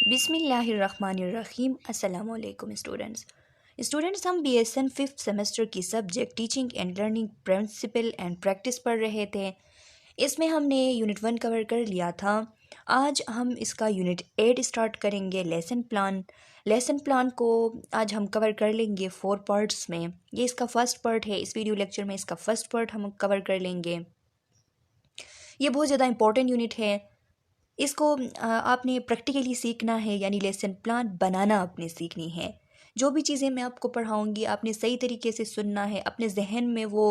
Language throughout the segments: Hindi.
बिस्मिल्लाहिर्रहमानिर्रहीम। अस्सलाम वालेकुम स्टूडेंट्स हम BSN 5th सेमेस्टर की subject teaching and learning principle and practice पढ़ रहे थे। इसमें हमने यूनिट 1 कवर कर लिया था। आज हम इसका यूनिट 8 स्टार्ट करेंगे। लेसन प्लान को आज हम कवर कर लेंगे 4 पार्ट्स में। ये इसका फर्स्ट पार्ट है। इस वीडियो लेक्चर में इसका फर्स्ट पार्ट हम कवर कर लेंगे। ये बहुत ज़्यादा इंपॉर्टेंट यूनिट है। इसको आपने प्रैक्टिकली सीखना है, यानी लेसन प्लान बनाना आपने सीखनी है। जो भी चीज़ें मैं आपको पढ़ाऊंगी आपने सही तरीके से सुनना है, अपने जहन में वो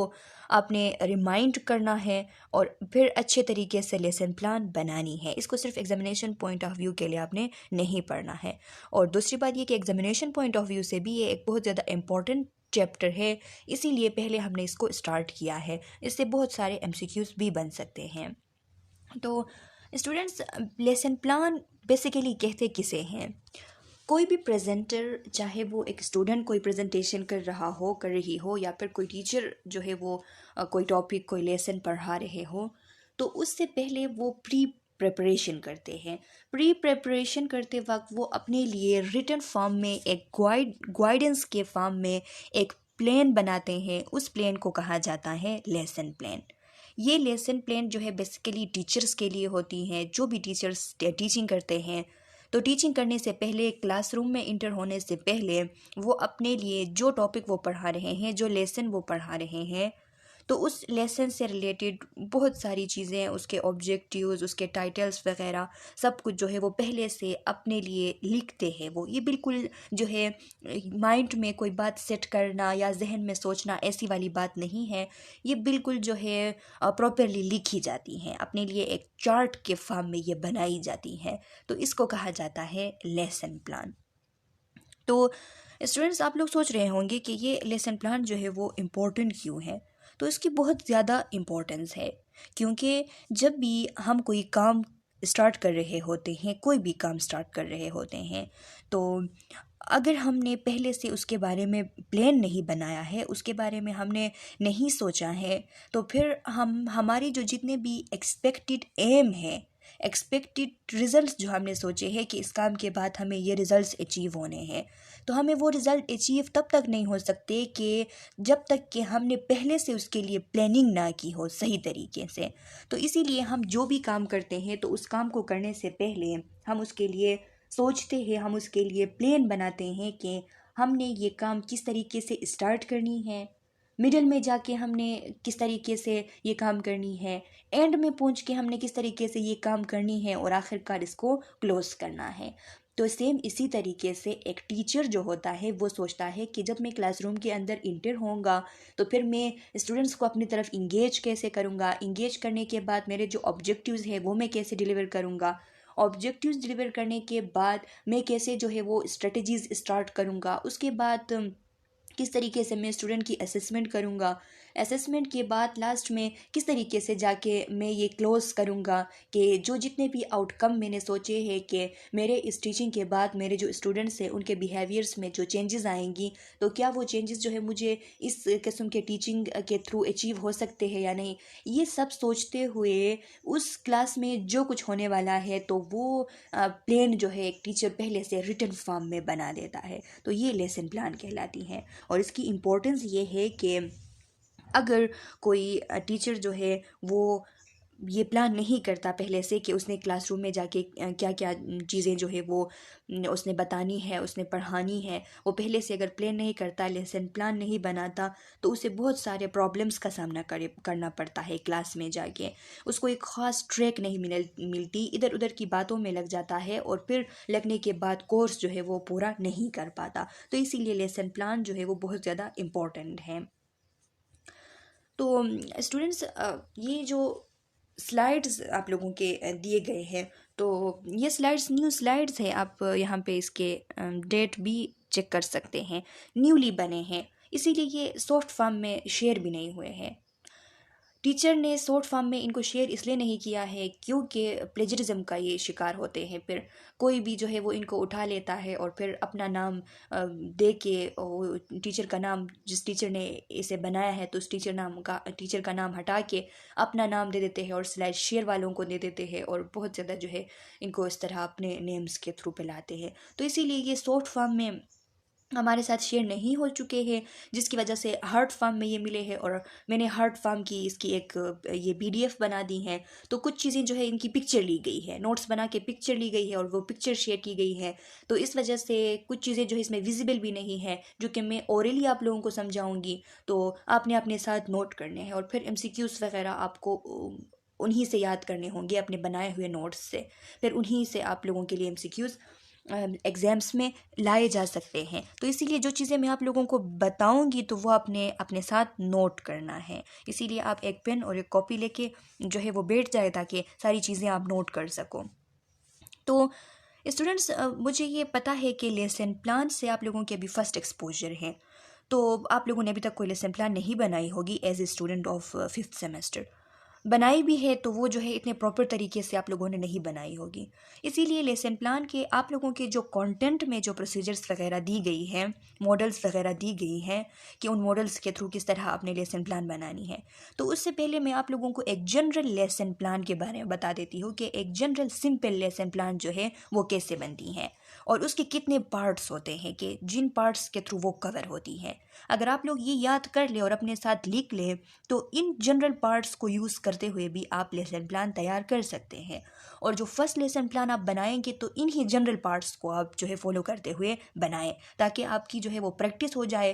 आपने रिमाइंड करना है और फिर अच्छे तरीके से लेसन प्लान बनानी है। इसको सिर्फ एग्जामिनेशन पॉइंट ऑफ व्यू के लिए आपने नहीं पढ़ना है। और दूसरी बात ये कि एग्जामिनेशन पॉइंट ऑफ व्यू से भी ये एक बहुत ज़्यादा इम्पॉर्टेंट चैप्टर है, इसीलिए पहले हमने इसको स्टार्ट किया है। इससे बहुत सारे MCQs भी बन सकते हैं। तो स्टूडेंट्स, लेसन प्लान बेसिकली कहते किसे हैं? कोई भी प्रेजेंटर, चाहे वो एक स्टूडेंट कोई प्रेजेंटेशन कर रही हो या फिर कोई टीचर जो है वो कोई टॉपिक कोई लेसन पढ़ा रहे हो, तो उससे पहले वो प्री प्रेपरेशन करते वक्त वो अपने लिए रिटन फॉर्म में एक गाइडेंस के फॉर्म में एक प्लान बनाते हैं। उस प्लान को कहा जाता है लेसन प्लान। ये लेसन प्लान जो है बेसिकली टीचर्स के लिए होती हैं। जो भी टीचर्स टीचिंग करते हैं, तो टीचिंग करने से पहले, क्लासरूम में इंटर होने से पहले वो अपने लिए जो टॉपिक वो पढ़ा रहे हैं, जो लेसन वो पढ़ा रहे हैं, तो उस लेसन से रिलेटेड बहुत सारी चीज़ें, उसके ऑब्जेक्टिव्स, उसके टाइटल्स वगैरह सब कुछ जो है वो पहले से अपने लिए लिखते हैं। वो ये बिल्कुल जो है माइंड में कोई बात सेट करना या जहन में सोचना ऐसी वाली बात नहीं है। ये बिल्कुल जो है प्रॉपरली लिखी जाती हैं, अपने लिए एक चार्ट के फॉर्म में ये बनाई जाती हैं। तो इसको कहा जाता है लेसन प्लान। तो स्टूडेंट्स, आप लोग सोच रहे होंगे कि ये लेसन प्लान जो है वो इम्पोर्टेंट क्यों है? तो इसकी बहुत ज़्यादा इम्पोर्टेंस है, क्योंकि जब भी हम कोई काम स्टार्ट कर रहे होते हैं, कोई भी काम स्टार्ट कर रहे होते हैं, तो अगर हमने पहले से उसके बारे में प्लान नहीं बनाया है, उसके बारे में हमने नहीं सोचा है, तो फिर हमारे जो जितने भी एक्सपेक्टेड एम है, एक्सपेक्टेड रिजल्ट्स जो हमने सोचे हैं कि इस काम के बाद हमें ये रिजल्ट्स अचीव होने हैं, तो हमें वो रिज़ल्ट अचीव तब तक नहीं हो सकते कि जब तक कि हमने पहले से उसके लिए प्लानिंग ना की हो सही तरीके से। तो इसीलिए हम जो भी काम करते हैं, तो उस काम को करने से पहले हम उसके लिए सोचते हैं, हम उसके लिए प्लान बनाते हैं कि हमने ये काम किस तरीके से स्टार्ट करनी है, मिडिल में जाके हमने किस तरीके से ये काम करनी है, एंड में पहुंच के हमने किस तरीके से ये काम करनी है और आखिरकार इसको क्लोज करना है। तो सेम इसी तरीके से एक टीचर जो होता है वो सोचता है कि जब मैं क्लासरूम के अंदर इंटर होऊंगा, तो फिर मैं स्टूडेंट्स को अपनी तरफ इंगेज कैसे करूंगा, इंगेज करने के बाद मेरे जो ऑब्जेक्टिव्स है वो मैं कैसे डिलीवर करूंगा, ऑब्जेक्टिव्स डिलीवर करने के बाद मैं कैसे जो है वो स्ट्रेटजीज स्टार्ट करूंगा, उसके बाद किस तरीके से मैं स्टूडेंट की असेसमेंट करूँगा, असेसमेंट के बाद लास्ट में किस तरीके से जाके मैं ये क्लोज करूँगा कि जो जितने भी आउटकम मैंने सोचे हैं कि मेरे इस टीचिंग के बाद मेरे जो स्टूडेंट्स हैं उनके बिहेवियर्स में जो चेंजेस आएंगी, तो क्या वो चेंजेस जो है मुझे इस किस्म के टीचिंग के थ्रू अचीव हो सकते हैं या नहीं। ये सब सोचते हुए उस क्लास में जो कुछ होने वाला है, तो वो प्लान जो है एक टीचर पहले से रिटन फॉर्म में बना देता है। तो ये लेसन प्लान कहलाती हैं। और इसकी इम्पोर्टेंस ये है कि अगर कोई टीचर जो है वो ये प्लान नहीं करता पहले से कि उसने क्लासरूम में जाके क्या क्या चीज़ें जो है वो उसने बतानी है, उसने पढ़ानी है, वो पहले से अगर प्लान नहीं करता, लेसन प्लान नहीं बनाता, तो उसे बहुत सारे प्रॉब्लम्स का सामना करना पड़ता है। क्लास में जाके उसको एक ख़ास ट्रैक नहीं मिलती, इधर उधर की बातों में लग जाता है और फिर लगने के बाद कोर्स जो है वो पूरा नहीं कर पाता। तो इसीलिए लेसन प्लान जो है वो बहुत ज़्यादा इम्पोर्टेंट है। तो स्टूडेंट्स, ये जो स्लाइड्स आप लोगों के दिए गए हैं, तो ये स्लाइड्स न्यू स्लाइड्स हैं। आप यहाँ पे इसके डेट भी चेक कर सकते हैं, न्यूली बने हैं, इसीलिए ये सॉफ्ट फॉर्म में शेयर भी नहीं हुए हैं। टीचर ने शॉर्ट फॉर्म में इनको शेयर इसलिए नहीं किया है क्योंकि प्लेजरिज्म का ये शिकार होते हैं। फिर कोई भी जो है वो इनको उठा लेता है और फिर अपना नाम दे के टीचर का नाम, जिस टीचर ने इसे बनाया है तो उस टीचर का नाम हटा के अपना नाम दे देते हैं और स्लाइड शेयर वालों को दे देते हैं और बहुत ज़्यादा जो है इनको इस तरह अपने नेम्स के थ्रू पे लाते हैं। तो इसीलिए ये शॉर्ट फॉर्म में हमारे साथ शेयर नहीं हो चुके हैं, जिसकी वजह से हार्ड फॉर्म में ये मिले हैं और मैंने हार्ड फॉर्म की इसकी एक ये PDF बना दी है। तो कुछ चीज़ें जो है इनकी पिक्चर ली गई है, नोट्स बना के पिक्चर ली गई है और वो पिक्चर शेयर की गई है। तो इस वजह से कुछ चीज़ें जो है इसमें विजिबल भी नहीं है, जो कि मैं ओरली आप लोगों को समझाऊंगी। तो आपने अपने साथ नोट करने हैं और फिर MCQs वगैरह आपको उन्हीं से याद करने होंगे, अपने बनाए हुए नोट्स से। फिर उन्हीं से आप लोगों के लिए MCQs एग्ज़ाम्स में लाए जा सकते हैं। तो इसीलिए जो चीज़ें मैं आप लोगों को बताऊंगी तो वो अपने अपने साथ नोट करना है। इसीलिए आप एक पेन और एक कॉपी लेके जो है वो बैठ जाए ताकि सारी चीज़ें आप नोट कर सको। तो स्टूडेंट्स, मुझे ये पता है कि लेसन प्लान से आप लोगों की अभी फर्स्ट एक्सपोजर है, तो आप लोगों ने अभी तक कोई लेसन प्लान नहीं बनाई होगी as a student of 5th semester. बनाई भी है तो वो जो है इतने प्रॉपर तरीके से आप लोगों ने नहीं बनाई होगी। इसीलिए लेसन प्लान के आप लोगों के जो कंटेंट में जो प्रोसीजर्स वगैरह दी गई है, मॉडल्स वगैरह दी गई हैं कि उन मॉडल्स के थ्रू किस तरह आपने लेसन प्लान बनानी है, तो उससे पहले मैं आप लोगों को एक जनरल लेसन प्लान के बारे में बता देती हूँ कि एक जनरल सिंपल लेसन प्लान जो है वो कैसे बनती है और उसके कितने पार्ट्स होते हैं कि जिन पार्ट्स के थ्रू वो कवर होती है। अगर आप लोग ये याद कर ले और अपने साथ लिख ले तो इन जनरल पार्ट्स को यूज़ करते हुए भी आप लेसन प्लान तैयार कर सकते हैं। और जो फर्स्ट लेसन प्लान आप बनाएंगे तो इन्हीं जनरल पार्ट्स को आप जो है फॉलो करते हुए बनाएं, ताकि आपकी जो है वो प्रैक्टिस हो जाए,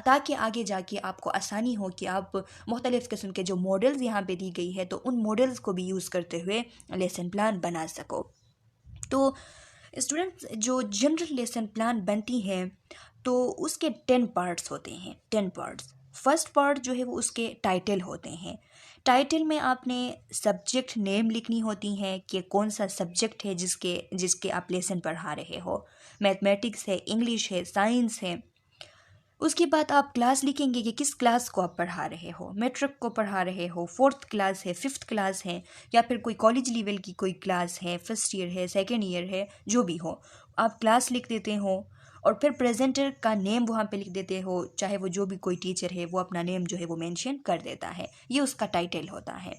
ताकि आगे जाके आपको आसानी हो कि आप मुख्तलिफ़ किस्म के जो मॉडल्स यहाँ पे दी गई है तो उन मॉडल्स को भी यूज़ करते हुए लेसन प्लान बना सको। तो स्टूडेंट्स, जो जनरल लेसन प्लान बनती हैं तो उसके 10 पार्ट्स होते हैं, 10 पार्ट्स। फर्स्ट पार्ट जो है वो उसके टाइटल होते हैं। टाइटल में आपने सब्जेक्ट नेम लिखनी होती हैं कि कौन सा सब्जेक्ट है जिसके जिसके आप लेसन पढ़ा रहे हो। मैथमेटिक्स है, इंग्लिश है, साइंस है। उसके बाद आप क्लास लिखेंगे कि किस क्लास को आप पढ़ा रहे हो, मैट्रिक को पढ़ा रहे हो, 4th क्लास है, 5th क्लास है, या फिर कोई कॉलेज लेवल की कोई क्लास है, फर्स्ट ईयर है, सेकेंड ईयर है, जो भी हो आप क्लास लिख देते हो। और फिर प्रेजेंटर का नेम वहाँ पे लिख देते हो, चाहे वो जो भी कोई टीचर है वो अपना नेम जो है वो मेंशन कर देता है। ये उसका टाइटल होता है।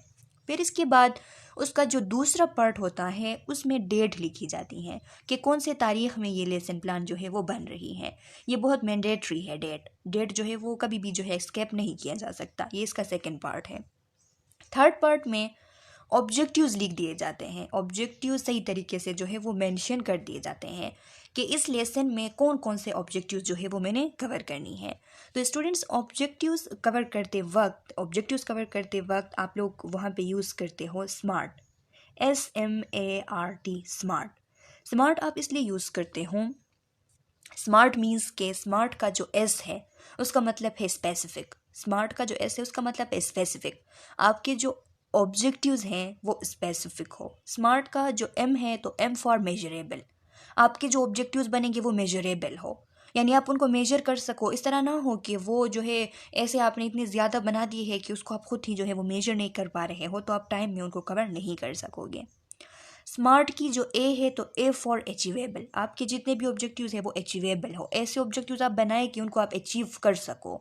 फिर इसके बाद उसका जो दूसरा पार्ट होता है उसमें डेट लिखी जाती है कि कौन से तारीख़ में ये लेसन प्लान जो है वो बन रही है। ये बहुत मैंडेटरी है। डेट जो है वो कभी भी जो है स्किप नहीं किया जा सकता। ये इसका सेकंड पार्ट है। थर्ड पार्ट में ऑब्जेक्टिव्स लिख दिए जाते हैं। ऑब्जेक्टिव सही तरीके से जो है वो मेंशन कर दिए जाते हैं कि इस लेसन में कौन कौन से ऑब्जेक्टिव्स जो है वो मैंने कवर करनी है। तो स्टूडेंट्स, ऑब्जेक्टिव्स कवर करते वक्त आप लोग वहाँ पे यूज़ करते हो स्मार्ट, SMART, स्मार्ट। स्मार्ट आप इसलिए यूज़ करते हो, स्मार्ट मीन्स के स्मार्ट का जो S है उसका मतलब है स्पेसिफिक। स्मार्ट का जो S है उसका मतलब है स्पेसिफिक। आपके जो ऑब्जेक्टिव्स हैं वो स्पेसिफिक हो। स्मार्ट का जो M है तो M फॉर मेजरेबल। आपके जो ऑब्जेक्टिव्स बनेंगे वो मेजरेबल हो, यानी आप उनको मेजर कर सको। इस तरह ना हो कि वो जो है ऐसे आपने इतने ज़्यादा बना दिए है कि उसको आप खुद ही जो है वो मेजर नहीं कर पा रहे हो, तो आप टाइम में उनको कवर नहीं कर सकोगे। स्मार्ट की जो ए है तो ए फॉर अचीवेबल। आपके जितने भी ऑब्जेक्टिव्स हैं वो अचीवेबल हो, ऐसे ऑब्जेक्टिव्स आप बनाए कि उनको आप अचीव कर सको।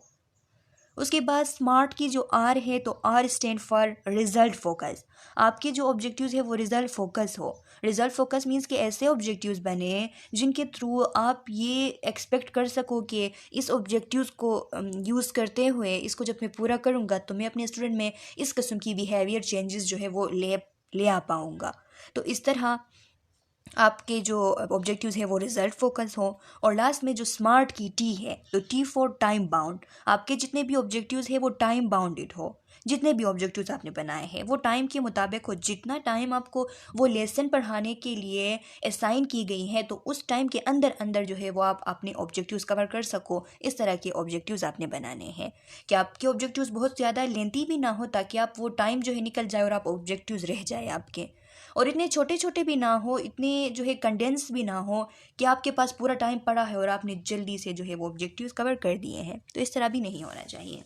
उसके बाद स्मार्ट की जो आर है तो R stand for result focus. आपके जो ऑब्जेक्टिव्स है वो रिजल्ट फोकस हो। रिजल्ट फोकस मीन्स कि ऐसे ऑब्जेक्टिव्स बने जिनके थ्रू आप ये एक्सपेक्ट कर सको कि इस ऑब्जेक्टिव्स को यूज़ करते हुए इसको जब मैं पूरा करूँगा तो मैं अपने स्टूडेंट में इस किस्म की बिहेवियर चेंजेस जो है वो ले आ पाऊँगा। तो इस तरह आपके जो ऑब्जेक्टिव्स है वो रिजल्ट फोकस हो। और लास्ट में जो स्मार्ट की टी है तो टी फॉर टाइम बाउंड। आपके जितने भी ऑब्जेक्टिव्स है वो टाइम बाउंडेड हो। जितने भी ऑब्जेक्टिव्स आपने बनाए हैं वो टाइम के मुताबिक हो। जितना टाइम आपको वो लेसन पढ़ाने के लिए असाइन की गई है तो उस टाइम के अंदर अंदर जो है वो आप अपने ऑब्जेक्टिव्स कवर कर सको। इस तरह के ऑब्जेक्टिव्स आपने बनाने हैं कि आपके ऑब्जेक्टिव्स बहुत ज़्यादा लेंथी भी ना हो, ताकि आप वो टाइम जो है निकल जाए और आप ऑब्जेक्टिव्स रह जाए आपके, और इतने छोटे छोटे भी ना हो, इतने जो है कंडेंस भी ना हो कि आपके पास पूरा टाइम पड़ा है और आपने जल्दी से जो है वो ऑब्जेक्टिव्स कवर कर दिए हैं। तो इस तरह भी नहीं होना चाहिए।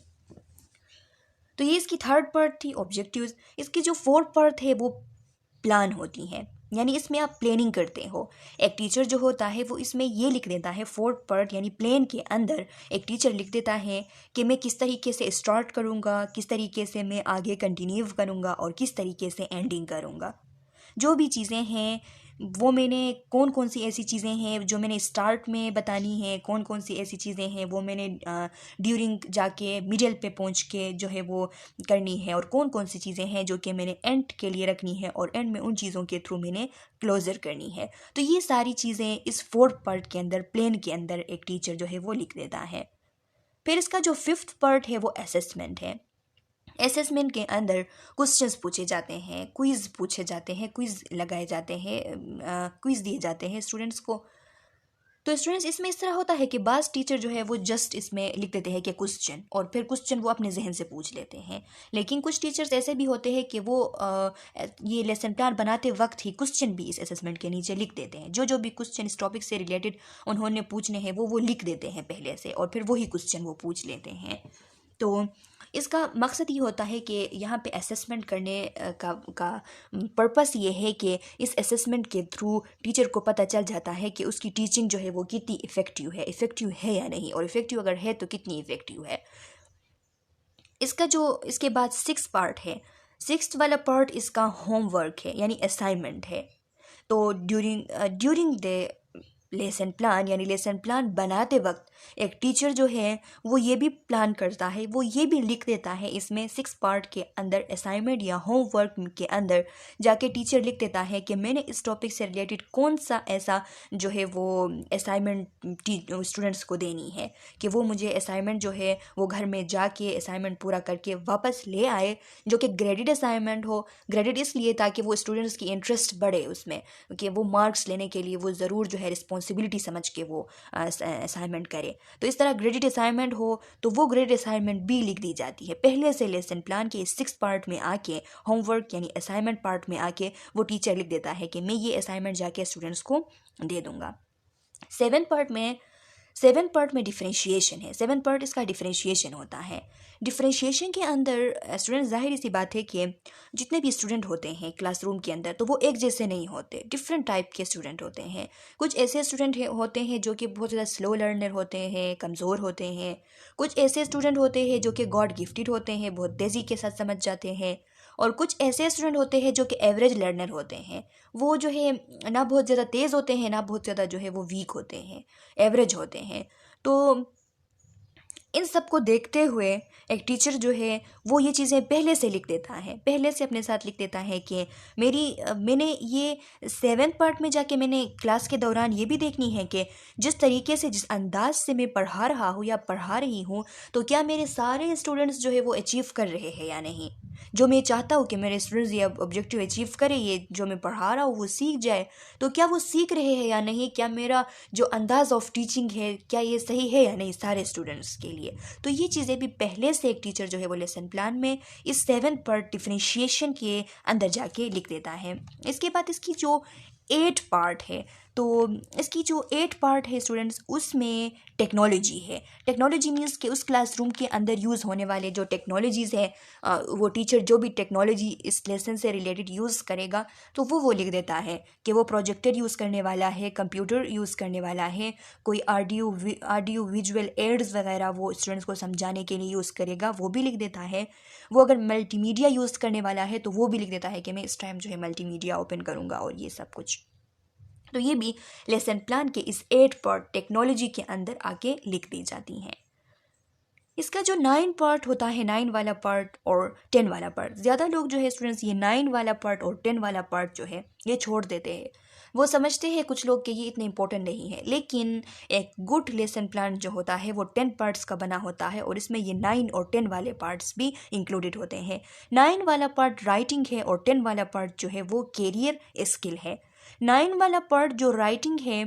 तो ये इसकी थर्ड पार्ट थी, ऑब्जेक्टिव्स। इसकी जो फोर्थ पार्ट है वो प्लान होती है, यानी इसमें आप प्लानिंग करते हो। एक टीचर जो होता है वो इसमें ये लिख देता है, फोर्थ पार्ट यानी प्लान के अंदर एक टीचर लिख देता है कि मैं किस तरीके से स्टार्ट करूँगा, किस तरीके से मैं आगे कंटिन्यू करूँगा और किस तरीके से एंडिंग करूँगा। जो भी चीज़ें हैं वो मैंने, कौन कौन सी ऐसी चीज़ें हैं जो मैंने स्टार्ट में बतानी है, कौन कौन सी ऐसी चीज़ें हैं वो मैंने ड्यूरिंग जाके मिडिल पे पहुंच के जो है वो करनी है, और कौन कौन सी चीज़ें हैं जो कि मैंने एंड के लिए रखनी है और एंड में उन चीज़ों के थ्रू मैंने क्लोजर करनी है। तो ये सारी चीज़ें इस फोर्थ पार्ट के अंदर, प्लान के अंदर एक टीचर जो है वो लिख देता है। फिर इसका जो फिफ्थ पार्ट है वो असेसमेंट है। असेसमेंट के अंदर क्वेश्चंस पूछे जाते हैं, क्विज़ पूछे जाते हैं, क्विज़ लगाए जाते हैं, क्विज़ दिए जाते हैं स्टूडेंट्स को। तो स्टूडेंट्स इसमें इस तरह होता है कि बास टीचर जो है वो जस्ट इसमें लिख देते हैं कि क्वेश्चन, और फिर क्वेश्चन वो अपने जहन से पूछ लेते हैं। लेकिन कुछ टीचर्स ऐसे भी होते हैं कि वो ये लेसन प्लान बनाते वक्त ही क्वेश्चन भी इस असेसमेंट के नीचे लिख देते हैं। जो जो भी क्वेश्चन इस टॉपिक से रिलेटेड उन्होंने पूछने हैं वो लिख देते हैं पहले से, और फिर वही क्वेश्चन वो पूछ लेते हैं। तो इसका मकसद ये होता है कि यहाँ पे असेसमेंट करने का पर्पस ये है कि इस असेसमेंट के थ्रू टीचर को पता चल जाता है कि उसकी टीचिंग जो है वो कितनी इफ़ेक्टिव है या नहीं, और इफ़ेक्टिव अगर है तो कितनी इफ़ेक्टिव है। इसके बाद सिक्स पार्ट है। सिक्स्थ वाला पार्ट इसका होमवर्क है, यानी असाइनमेंट है। तो ड्यूरिंग द लेसन प्लान, यानी लेसन प्लान बनाते वक्त एक टीचर जो है वो ये भी प्लान करता है, वो ये भी लिख देता है इसमें सिक्स पार्ट के अंदर, असाइनमेंट या होमवर्क के अंदर जाके टीचर लिख देता है कि मैंने इस टॉपिक से रिलेटेड कौन सा ऐसा जो है वो असाइनमेंट स्टूडेंट्स को देनी है, कि वो मुझे असाइनमेंट जो है वो घर में जाके असाइनमेंट पूरा करके वापस ले आए, जो कि ग्रेडेड असाइनमेंट हो। ग्रेडेड इसलिए ताकि वो स्टूडेंट्स की इंटरेस्ट बढ़े उसमें, कि वो मार्क्स लेने के लिए वो ज़रूर जो है रिस्पॉन्सिबिलिटी समझ के वो असाइनमेंट करे। तो इस तरह ग्रेडेड असाइनमेंट हो तो वो ग्रेडेड असाइनमेंट भी लिख दी जाती है पहले से। लेसन प्लान के इस सिक्स पार्ट में आके, होमवर्क यानी असाइनमेंट पार्ट में आके वो टीचर लिख देता है कि मैं ये असाइनमेंट जाके स्टूडेंट्स को दे दूंगा। सेवन पार्ट में डिफरेंशिएशन है। सेवन पार्ट इसका डिफरेंशिएशन होता है। डिफरेंशिएशन के अंदर स्टूडेंट, जाहिर सी बात है कि जितने भी स्टूडेंट होते हैं क्लासरूम के अंदर तो वो एक जैसे नहीं होते, डिफरेंट टाइप के स्टूडेंट होते हैं। कुछ ऐसे स्टूडेंट होते हैं जो कि बहुत ज़्यादा स्लो लर्नर होते हैं, कमज़ोर होते हैं। कुछ ऐसे स्टूडेंट होते हैं जो कि गॉड गिफ्टेड होते हैं, बहुत तेज़ी के साथ समझ जाते हैं। और कुछ ऐसे स्टूडेंट होते हैं जो कि एवरेज लर्नर होते हैं, वो जो है ना बहुत ज़्यादा तेज़ होते हैं ना बहुत ज़्यादा जो है वो वीक होते हैं, एवरेज होते हैं। तो इन सब को देखते हुए एक टीचर जो है वो ये चीज़ें पहले से लिख देता है, पहले से अपने साथ लिख देता है कि मैंने ये सेवेंथ पार्ट में जाके मैंने क्लास के दौरान ये भी देखनी है कि जिस तरीके से, जिस अंदाज से मैं पढ़ा रहा हूँ या पढ़ा रही हूँ, तो क्या मेरे सारे स्टूडेंट्स जो है वो अचीव कर रहे हैं या नहीं। जो मैं चाहता हूँ कि मेरे स्टूडेंट्स ये ऑब्जेक्टिव अचीव करें, ये जो मैं पढ़ा रहा हूँ वो सीख जाए, तो क्या वो सीख रहे हैं या नहीं, क्या मेरा जो अंदाज़ ऑफ टीचिंग है क्या ये सही है या नहीं सारे स्टूडेंट्स के लिए। तो ये चीज़ें भी पहले से एक टीचर जो है वो लेसन प्लान में इस सेवन पार्ट डिफरेंशिएशन के अंदर जाके लिख देता है। इसके बाद इसकी जो 8 पार्ट है, तो इसकी जो 8 पार्ट है स्टूडेंट्स, उसमें टेक्नोलॉजी है। टेक्नोलॉजी मीन्स कि उस क्लासरूम के अंदर यूज़ होने वाले जो टेक्नोलॉजीज़ है, वो टीचर जो भी टेक्नोलॉजी इस लेसन से रिलेटेड यूज़ करेगा तो वो लिख देता है कि वो प्रोजेक्टर यूज़ करने वाला है, कंप्यूटर यूज़ करने वाला है, कोई ऑडियो विजुअल एड्स वगैरह वो स्टूडेंट्स को समझाने के लिए यूज़ करेगा, वो भी लिख देता है। वो अगर मल्टीमीडिया यूज़ करने वाला है तो वो भी लिख देता है कि मैं इस टाइम जो है मल्टीमीडिया ओपन करूँगा और ये सब कुछ। तो ये भी लेसन प्लान के इस 8 पार्ट टेक्नोलॉजी के अंदर आके लिख दी जाती हैं। इसका जो 9 पार्ट होता है, 9 वाला पार्ट और 10 वाला पार्ट, ज़्यादा लोग जो है स्टूडेंट्स ये 9 वाला पार्ट और 10 वाला पार्ट जो है ये छोड़ देते हैं। वो समझते हैं कुछ लोग कि ये इतने इंपॉर्टेंट नहीं है, लेकिन एक गुड लेसन प्लान जो होता है वो 10 पार्ट्स का बना होता है और इसमें ये 9 और 10 वाले पार्ट्स भी इंक्लूडेड होते हैं। 9 वाला पार्ट राइटिंग है और 10 वाला पार्ट जो है वो कैरियर स्किल है। 9 वाला पार्ट जो राइटिंग है,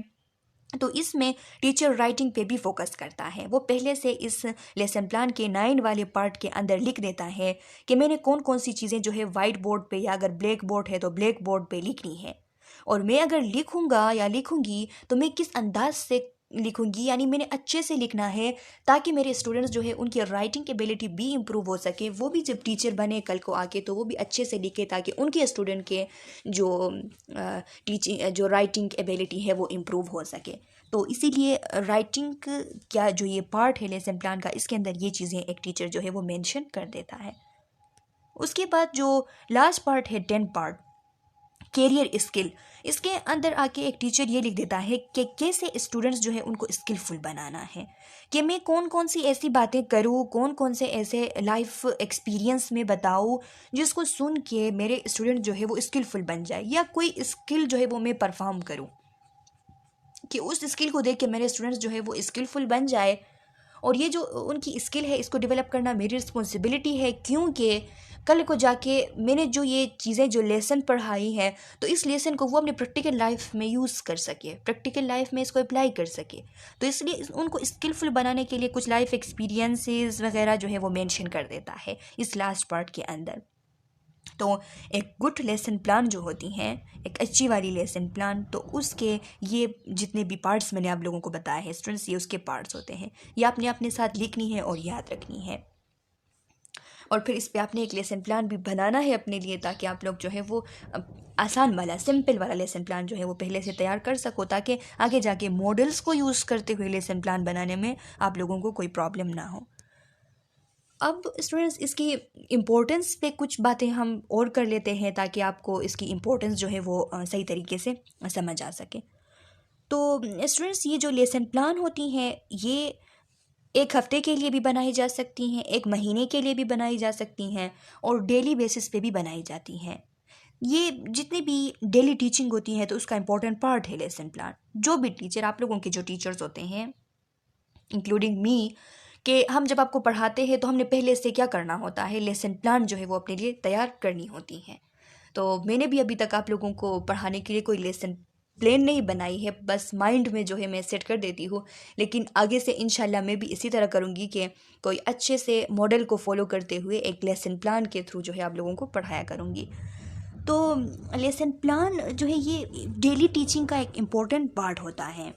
तो इसमें टीचर राइटिंग पे भी फोकस करता है। वो पहले से इस लेसन प्लान के 9 वाले पार्ट के अंदर लिख देता है कि मैंने कौन कौन सी चीज़ें जो है वाइट बोर्ड पे, या अगर ब्लैक बोर्ड है तो ब्लैक बोर्ड पे लिखनी है, और मैं अगर लिखूंगा या लिखूंगी तो मैं किस अंदाज से लिखूंगी, यानी मैंने अच्छे से लिखना है ताकि मेरे स्टूडेंट्स जो है उनकी राइटिंग एबिलिटी भी इम्प्रूव हो सके। वो भी जब टीचर बने कल को आके तो वो भी अच्छे से लिखे ताकि उनके स्टूडेंट के जो टीचिंग जो राइटिंग एबिलिटी है वो इम्प्रूव हो सके। तो इसीलिए राइटिंग क्या जो ये पार्ट है लेसन प्लान का, इसके अंदर ये चीज़ें एक टीचर जो है वो मेंशन कर देता है। उसके बाद जो लास्ट पार्ट है 10 पार्ट, कैरियर स्किल, इसके अंदर आके एक टीचर ये लिख देता है कि कैसे स्टूडेंट्स जो है उनको स्किलफुल बनाना है, कि मैं कौन कौन सी ऐसी बातें करूँ, कौन कौन से ऐसे लाइफ एक्सपीरियंस में बताऊँ जिसको सुन के मेरे स्टूडेंट जो है वो स्किलफुल बन जाए, या कोई स्किल जो है वो मैं परफॉर्म करूँ कि उस स्किल को देख के मेरे स्टूडेंट्स जो है वो स्किलफुल बन जाए। और ये जो उनकी स्किल है इसको डेवलप करना मेरी रिस्पॉन्सिबिलिटी है, क्योंकि कल को जाके मैंने जो ये चीज़ें जो लेसन पढ़ाई हैं तो इस लेसन को वो अपने प्रैक्टिकल लाइफ में यूज़ कर सके, प्रैक्टिकल लाइफ में इसको अप्लाई कर सके। तो इसलिए उनको स्किलफुल बनाने के लिए कुछ लाइफ एक्सपीरियंसेस वगैरह जो है वो मेंशन कर देता है इस लास्ट पार्ट के अंदर। तो एक गुड लेसन प्लान जो होती हैं, एक अच्छी वाली लेसन प्लान, तो उसके ये जितने भी पार्ट्स मैंने आप लोगों को बताया है स्टूडेंट्स, ये उसके पार्ट्स होते हैं। ये आपने अपने साथ लिखनी है और याद रखनी है, और फिर इस पे आपने एक लेसन प्लान भी बनाना है अपने लिए ताकि आप लोग जो है वो आसान वाला सिंपल वाला लेसन प्लान जो है वो पहले से तैयार कर सको, ताकि आगे जाके मॉडल्स को यूज़ करते हुए लेसन प्लान बनाने में आप लोगों को कोई प्रॉब्लम ना हो। अब स्टूडेंट्स इसकी इम्पोर्टेंस पे कुछ बातें हम और कर लेते हैं ताकि आपको इसकी इम्पोर्टेंस जो है वो सही तरीके से समझ आ सके। तो स्टूडेंट्स ये जो लेसन प्लान होती हैं ये एक हफ्ते के लिए भी बनाई जा सकती हैं, एक महीने के लिए भी बनाई जा सकती हैं, और डेली बेसिस पे भी बनाई जाती हैं। ये जितनी भी डेली टीचिंग होती है तो उसका इम्पोर्टेंट पार्ट है लेसन प्लान। जो भी टीचर, आप लोगों के जो टीचर्स होते हैं इंक्लूडिंग मी, कि हम जब आपको पढ़ाते हैं तो हमने पहले से क्या करना होता है, लेसन प्लान जो है वो अपने लिए तैयार करनी होती है। तो मैंने भी अभी तक आप लोगों को पढ़ाने के लिए कोई लेसन प्लान नहीं बनाई है, बस माइंड में जो है मैं सेट कर देती हूँ, लेकिन आगे से इंशाल्लाह मैं भी इसी तरह करूँगी कि कोई अच्छे से मॉडल को फॉलो करते हुए एक लेसन प्लान के थ्रू जो है आप लोगों को पढ़ाया करूँगी। तो लेसन प्लान जो है ये डेली टीचिंग का एक इम्पोर्टेंट पार्ट होता है।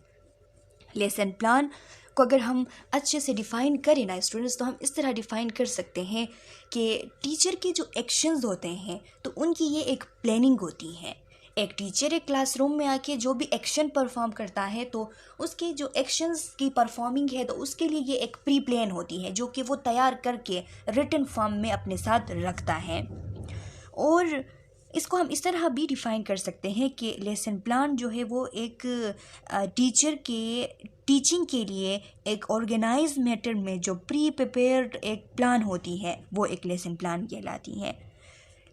लेसन प्लान को अगर हम अच्छे से डिफ़ाइन करें ना स्टूडेंट्स, तो हम इस तरह डिफ़ाइन कर सकते हैं कि टीचर के जो एक्शंस होते हैं तो उनकी ये एक प्लानिंग होती है। एक टीचर एक क्लासरूम में आके जो भी एक्शन परफॉर्म करता है तो उसके जो एक्शंस की परफॉर्मिंग है तो उसके लिए ये एक प्री प्लान होती है जो कि वो तैयार करके रिटन फॉर्म में अपने साथ रखता है। और इसको हम इस तरह भी डिफ़ाइन कर सकते हैं कि लेसन प्लान जो है वो एक टीचर के टीचिंग के लिए एक ऑर्गेनाइज मेथड में जो प्री प्रिपेयर्ड एक प्लान होती है वो एक लेसन प्लान कहलाती है।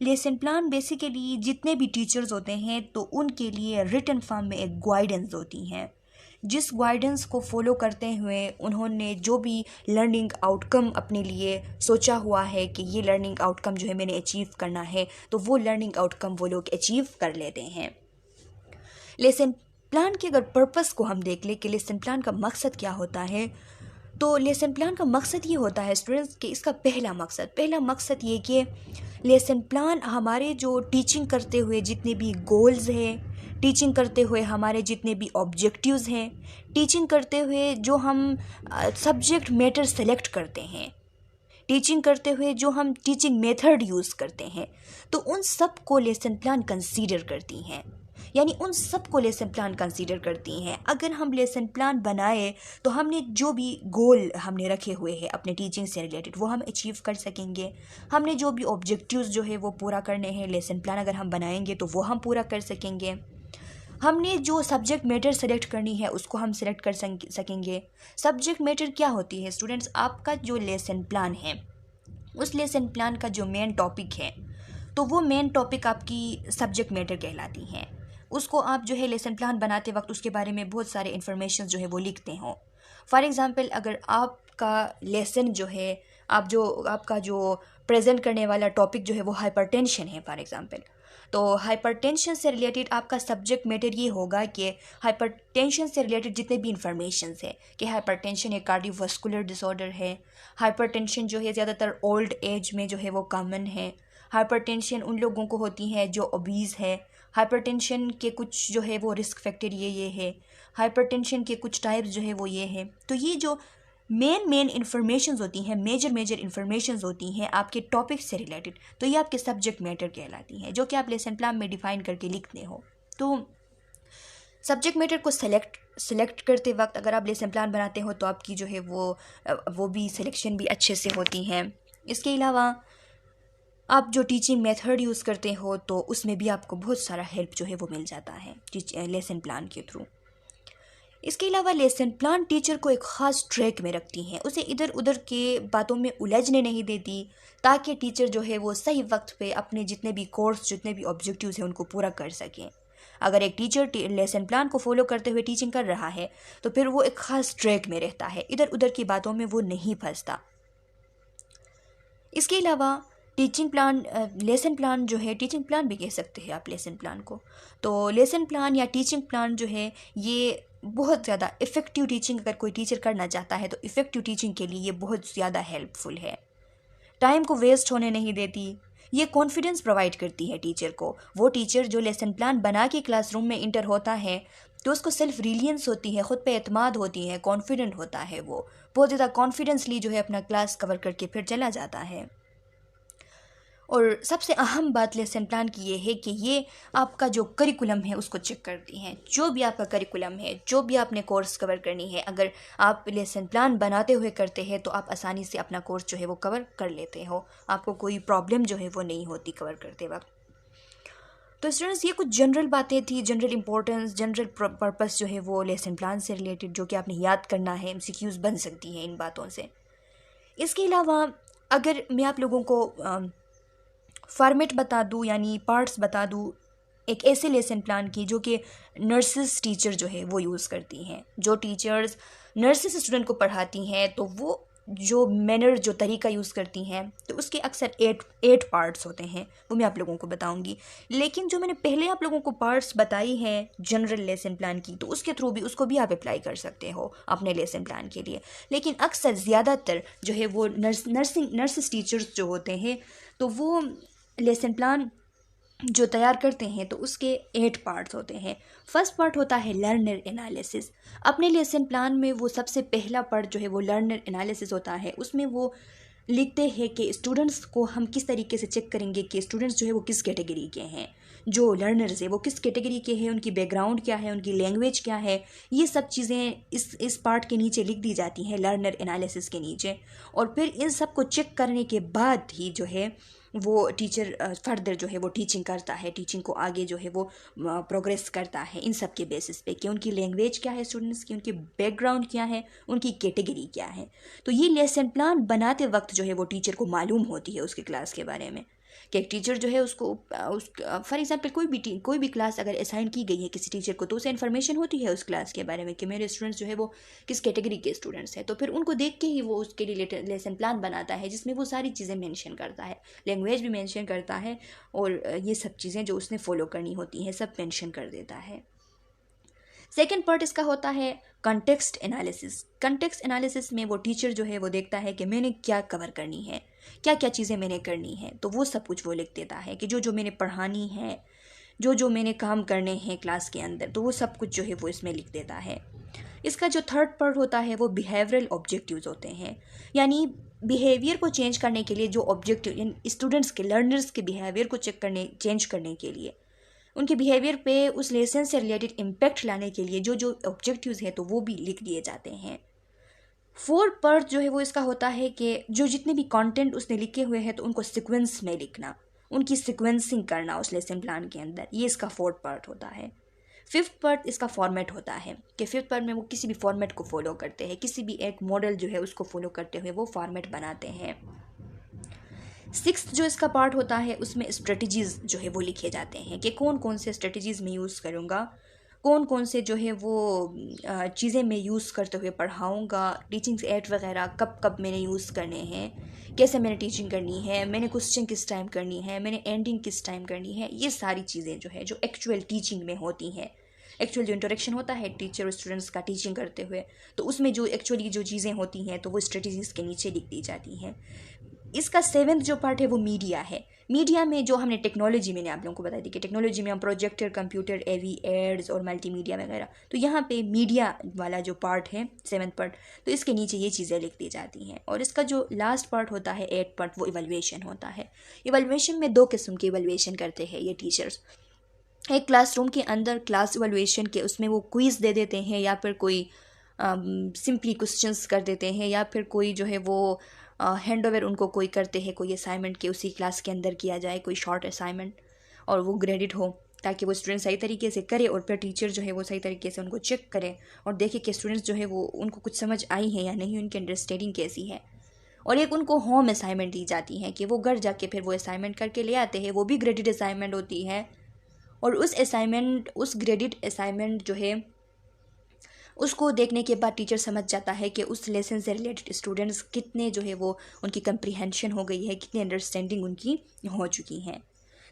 लेसन प्लान बेसिकली जितने भी टीचर्स होते हैं तो उनके लिए रिटन फॉर्म में एक गाइडेंस होती हैं, जिस गाइडेंस को फॉलो करते हुए उन्होंने जो भी लर्निंग आउटकम अपने लिए सोचा हुआ है कि ये लर्निंग आउटकम जो है मैंने अचीव करना है, तो वो लर्निंग आउटकम वो लोग अचीव कर लेते हैं। लेसन प्लान के अगर पर्पस को हम देख लें कि लेसन प्लान का मकसद क्या होता है, तो लेसन प्लान का मकसद ये होता है स्टूडेंट्स कि इसका पहला मकसद ये कि लेसन प्लान हमारे जो टीचिंग करते हुए जितने भी गोल्स हैं, टीचिंग करते हुए हमारे जितने भी ऑब्जेक्टिव्स हैं, टीचिंग करते हुए जो हम सब्जेक्ट मैटर सेलेक्ट करते हैं, टीचिंग करते हुए जो हम टीचिंग मेथड यूज़ करते हैं, तो उन सब को लेसन प्लान कंसीडर करती हैं, यानी उन सब को लेसन प्लान कंसीडर करती हैं। अगर हम लेसन प्लान बनाए तो हमने जो भी गोल हमने रखे हुए हैं अपने टीचिंग से रिलेटेड वो हम अचीव कर सकेंगे। हमने जो भी ऑब्जेक्टिव्स जो है वो पूरा करने हैं, लेसन प्लान अगर हम बनाएंगे तो वो हम पूरा कर सकेंगे। हमने जो सब्जेक्ट मैटर सेलेक्ट करनी है उसको हम सेलेक्ट कर सकेंगे। सब्जेक्ट मैटर क्या होती है स्टूडेंट्स, आपका जो लेसन प्लान है उस लेसन प्लान का जो मेन टॉपिक है तो वो मेन टॉपिक आपकी सब्जेक्ट मैटर कहलाती हैं। उसको आप जो है लेसन प्लान बनाते वक्त उसके बारे में बहुत सारे इन्फॉर्मेशन जो है वो लिखते हो। फॉर एग्ज़ाम्पल अगर आपका लेसन जो है आपका जो प्रेजेंट करने वाला टॉपिक जो है वो हाइपरटेंशन है फॉर एग्ज़ाम्पल, तो हाइपरटेंशन से रिलेटेड आपका सब्जेक्ट मैटर ये होगा कि हाइपरटेंशन से रिलेटेड जितने भी इंफॉर्मेशन है कि हाइपरटेंशन एक कार्डियोवास्कुलर डिसऑर्डर है, हाइपरटेंशन जो है ज़्यादातर ओल्ड एज में जो है वो कॉमन है, हाइपरटेंशन उन लोगों को होती है जो ओबीज़ है, हाइपरटेंशन के कुछ जो है वो रिस्क फैक्टर ये है, हाइपरटेंशन के कुछ टाइप्स जो है वो ये है। तो ये जो मेन इंफॉर्मेशंस होती हैं, मेजर इंफॉर्मेशंस होती हैं आपके टॉपिक से रिलेटेड, तो ये आपके सब्जेक्ट मैटर कहलाती हैं, जो कि आप लेसन प्लान में डिफाइन करके लिखते हो। तो सब्जेक्ट मैटर को सेलेक्ट करते वक्त अगर आप लेसन प्लान बनाते हो तो आपकी जो है वो भी सिलेक्शन भी अच्छे से होती हैं। इसके अलावा आप जो टीचिंग मेथड यूज़ करते हो तो उसमें भी आपको बहुत सारा हेल्प जो है वो मिल जाता है लेसन प्लान के थ्रू। इसके अलावा लेसन प्लान टीचर को एक ख़ास ट्रैक में रखती हैं, उसे इधर उधर के बातों में उलझने नहीं देती, ताकि टीचर जो है वो सही वक्त पे अपने जितने भी कोर्स, जितने भी ऑब्जेक्टिव्स हैं उनको पूरा कर सकें। अगर एक टीचर लेसन प्लान को फॉलो करते हुए टीचिंग कर रहा है तो फिर वो एक ख़ास ट्रैक में रहता है, इधर उधर की बातों में वो नहीं फंसता। इसके अलावा टीचिंग प्लान, लेसन प्लान जो है, टीचिंग प्लान भी कह सकते हैं आप लेसन प्लान को। तो लेसन प्लान या टीचिंग प्लान जो है ये बहुत ज़्यादा इफ़ेक्टिव टीचिंग अगर कोई टीचर करना चाहता है तो इफ़ेक्टिव टीचिंग के लिए ये बहुत ज़्यादा हेल्पफुल है। टाइम को वेस्ट होने नहीं देती, ये कॉन्फिडेंस प्रोवाइड करती है टीचर को। वो टीचर जो लेसन प्लान बना के क्लासरूम में इंटर होता है तो उसको सेल्फ रिलियंस होती है, ख़ुद पे एतमाद होती है, कॉन्फिडेंट होता है, वो बहुत ज़्यादा कॉन्फिडेंसली जो है अपना क्लास कवर करके फिर चला जाता है। और सबसे अहम बात लेसन प्लान की ये है कि ये आपका जो करिकुलम है उसको चेक करती हैं। जो भी आपका करिकुलम है, जो भी आपने कोर्स कवर करनी है, अगर आप लेसन प्लान बनाते हुए करते हैं तो आप आसानी से अपना कोर्स जो है वो कवर कर लेते हो, आपको कोई प्रॉब्लम जो है वो नहीं होती कवर करते वक्त। तो स्टूडेंट्स, ये कुछ जनरल बातें थी, जनरल इंपॉर्टेंस, जनरल पर्पस जो है वो लेसन प्लान से रिलेटेड, जो कि आपने याद करना है, MCQs बन सकती हैं इन बातों से। इसके अलावा अगर मैं आप लोगों को फॉर्मेट बता दूँ, यानी पार्ट्स बता दूँ एक ऐसे लेसन प्लान की जो कि नर्सेस टीचर जो है वो यूज़ करती हैं। जो टीचर्स नर्सेस स्टूडेंट को पढ़ाती हैं तो वो जो मैनर, जो तरीका यूज़ करती हैं, तो उसके अक्सर 8 पार्ट्स होते हैं, वो मैं आप लोगों को बताऊंगी। लेकिन जो मैंने पहले आप लोगों को पार्ट्स बताई हैं जनरल लेसन प्लान की, तो उसके थ्रू भी उसको भी आप अप्लाई कर सकते हो अपने लेसन प्लान के लिए। लेकिन अक्सर ज़्यादातर जो है वो नर्सेस टीचर्स जो होते हैं तो वो लेसन प्लान जो तैयार करते हैं तो उसके 8 पार्ट्स होते हैं। फर्स्ट पार्ट होता है लर्नर एनालिसिस। अपने लेसन प्लान में वो सबसे पहला पार्ट जो है वो लर्नर एनालिसिस होता है। उसमें वो लिखते हैं कि स्टूडेंट्स को हम किस तरीके से चेक करेंगे कि स्टूडेंट्स जो है वो किस कैटेगरी के हैं, जो लर्नर्स है वो किस कैटेगरी के हैं, उनकी बैकग्राउंड क्या है, उनकी लैंग्वेज क्या है, ये सब चीज़ें इस पार्ट के नीचे लिख दी जाती हैं, लर्नर एनालिसिस के नीचे। और फिर इन सब को चेक करने के बाद ही जो है वो टीचर फर्दर जो है वो टीचिंग करता है, टीचिंग को आगे जो है वो प्रोग्रेस करता है इन सब के बेसिस पे कि उनकी लैंग्वेज क्या है स्टूडेंट्स की, उनकी बैकग्राउंड क्या है, उनकी कैटेगरी क्या है। तो ये लेसन प्लान बनाते वक्त जो है वो टीचर को मालूम होती है उसकी क्लास के बारे में कि एक टीचर जो है उसको फॉर एग्जांपल कोई भी क्लास अगर असाइन की गई है किसी टीचर को तो उसे इन्फॉर्मेशन होती है उस क्लास के बारे में कि मेरे स्टूडेंट्स जो है वो किस कैटेगरी के स्टूडेंट्स हैं। तो फिर उनको देख के ही वो उसके लिए लेसन प्लान बनाता है जिसमें वो सारी चीज़ें मेंशन करता है, लैंग्वेज भी मेंशन करता है और ये सब चीज़ें जो उसने फॉलो करनी होती हैं सब मेंशन कर देता है। सेकेंड पार्ट इसका होता है कंटेक्स्ट एनालिसिस। कंटेक्स्ट एनालिसिस में वो टीचर जो है वो देखता है कि मैंने क्या कवर करनी है, क्या क्या चीज़ें मैंने करनी है, तो वो सब कुछ वो लिख देता है कि जो मैंने पढ़ानी है, जो मैंने काम करने हैं क्लास के अंदर, तो वो सब कुछ जो है वो इसमें लिख देता है। इसका जो थर्ड पार्ट होता है वो बिहेवियरल ऑब्जेक्टिव्स होते हैं, यानी बिहेवियर को चेंज करने के लिए जो ऑब्जेक्टिव, यानी स्टूडेंट्स के, लर्नर्स के बिहेवियर को चेंज करने के लिए, उनके बिहेवियर पे उस लेसन से रिलेटेड इम्पैक्ट लाने के लिए जो ऑब्जेक्टिव्स हैं तो वो भी लिख दिए जाते हैं। फोर्थ पार्ट जो है वो इसका होता है कि जो जितने भी कंटेंट उसने लिखे हुए हैं तो उनको सीक्वेंस में लिखना, उनकी सीक्वेंसिंग करना उस लेसन प्लान के अंदर, ये इसका फोर्थ पार्ट होता है। फिफ्थ पार्ट इसका फॉर्मेट होता है कि फिफ्थ पार्ट में वो किसी भी फॉर्मेट को फॉलो करते हैं, किसी भी एक मॉडल जो है उसको फॉलो करते हुए वो फॉर्मेट बनाते हैं। सिक्स्थ जो इसका पार्ट होता है उसमें स्ट्रेटजीज़ जो है वो लिखे जाते हैं कि कौन कौन से स्ट्रेटजीज़ मैं यूज़ करूँगा, कौन कौन से जो है वो चीज़ें मैं यूज़ करते हुए पढ़ाऊँगा, टीचिंग एड वगैरह कब कब मैंने यूज़ करने हैं, कैसे मैंने टीचिंग करनी है, मैंने क्वेश्चन किस टाइम करनी है, मैंने एंडिंग किस टाइम करनी है, ये सारी चीज़ें जो है जो एक्चुअल टीचिंग में होती हैं, एक्चुअल जो इंटरेक्शन होता है टीचर और स्टूडेंट्स का टीचिंग करते हुए, तो उसमें जो एक्चुअली जो चीज़ें होती हैं तो वो स्ट्रेटजीज़ के नीचे लिख दी जाती हैं। इसका सेवेंथ जो पार्ट है वो मीडिया है। मीडिया में जो हमने टेक्नोलॉजी, मैंने आप लोगों को बता दी कि टेक्नोलॉजी में हम प्रोजेक्टर, कंप्यूटर, एवी, एड्स और मल्टीमीडिया वगैरह, तो यहाँ पे मीडिया वाला जो पार्ट है सेवेंथ पार्ट, तो इसके नीचे ये चीज़ें लिख दी जाती हैं। और इसका जो लास्ट पार्ट होता है, एट पार्ट, वो इवैल्यूएशन होता है। इवैल्यूएशन में 2 किस्म की इवैल्यूएशन करते हैं ये टीचर्स। एक क्लासरूम के अंदर क्लास इवैल्यूएशन के, उसमें वो क्विज़ दे देते हैं या फिर कोई सिंपली क्वेश्चंस कर देते हैं, या फिर कोई जो है वो हैंड ओवर उनको कोई करते हैं कोई असाइनमेंट के उसी क्लास के अंदर किया जाए, कोई शॉर्ट असाइनमेंट, और वो ग्रेडेड हो ताकि वो स्टूडेंट सही तरीके से करे और फिर टीचर जो है वो सही तरीके से उनको चेक करे और देखे कि स्टूडेंट्स जो है वो उनको कुछ समझ आई है या नहीं, उनकी अंडरस्टैंडिंग कैसी है। और एक उनको होम असाइनमेंट दी जाती है कि वो घर जाके फिर वो असाइनमेंट करके ले आते हैं, वो भी ग्रेडेड असाइनमेंट होती है। और उस ग्रेडेड असाइनमेंट जो है उसको देखने के बाद टीचर समझ जाता है कि उस लेसन से रिलेटेड स्टूडेंट्स कितने जो है वो उनकी कंप्रीहेंशन हो गई है, कितनी अंडरस्टैंडिंग उनकी हो चुकी हैं।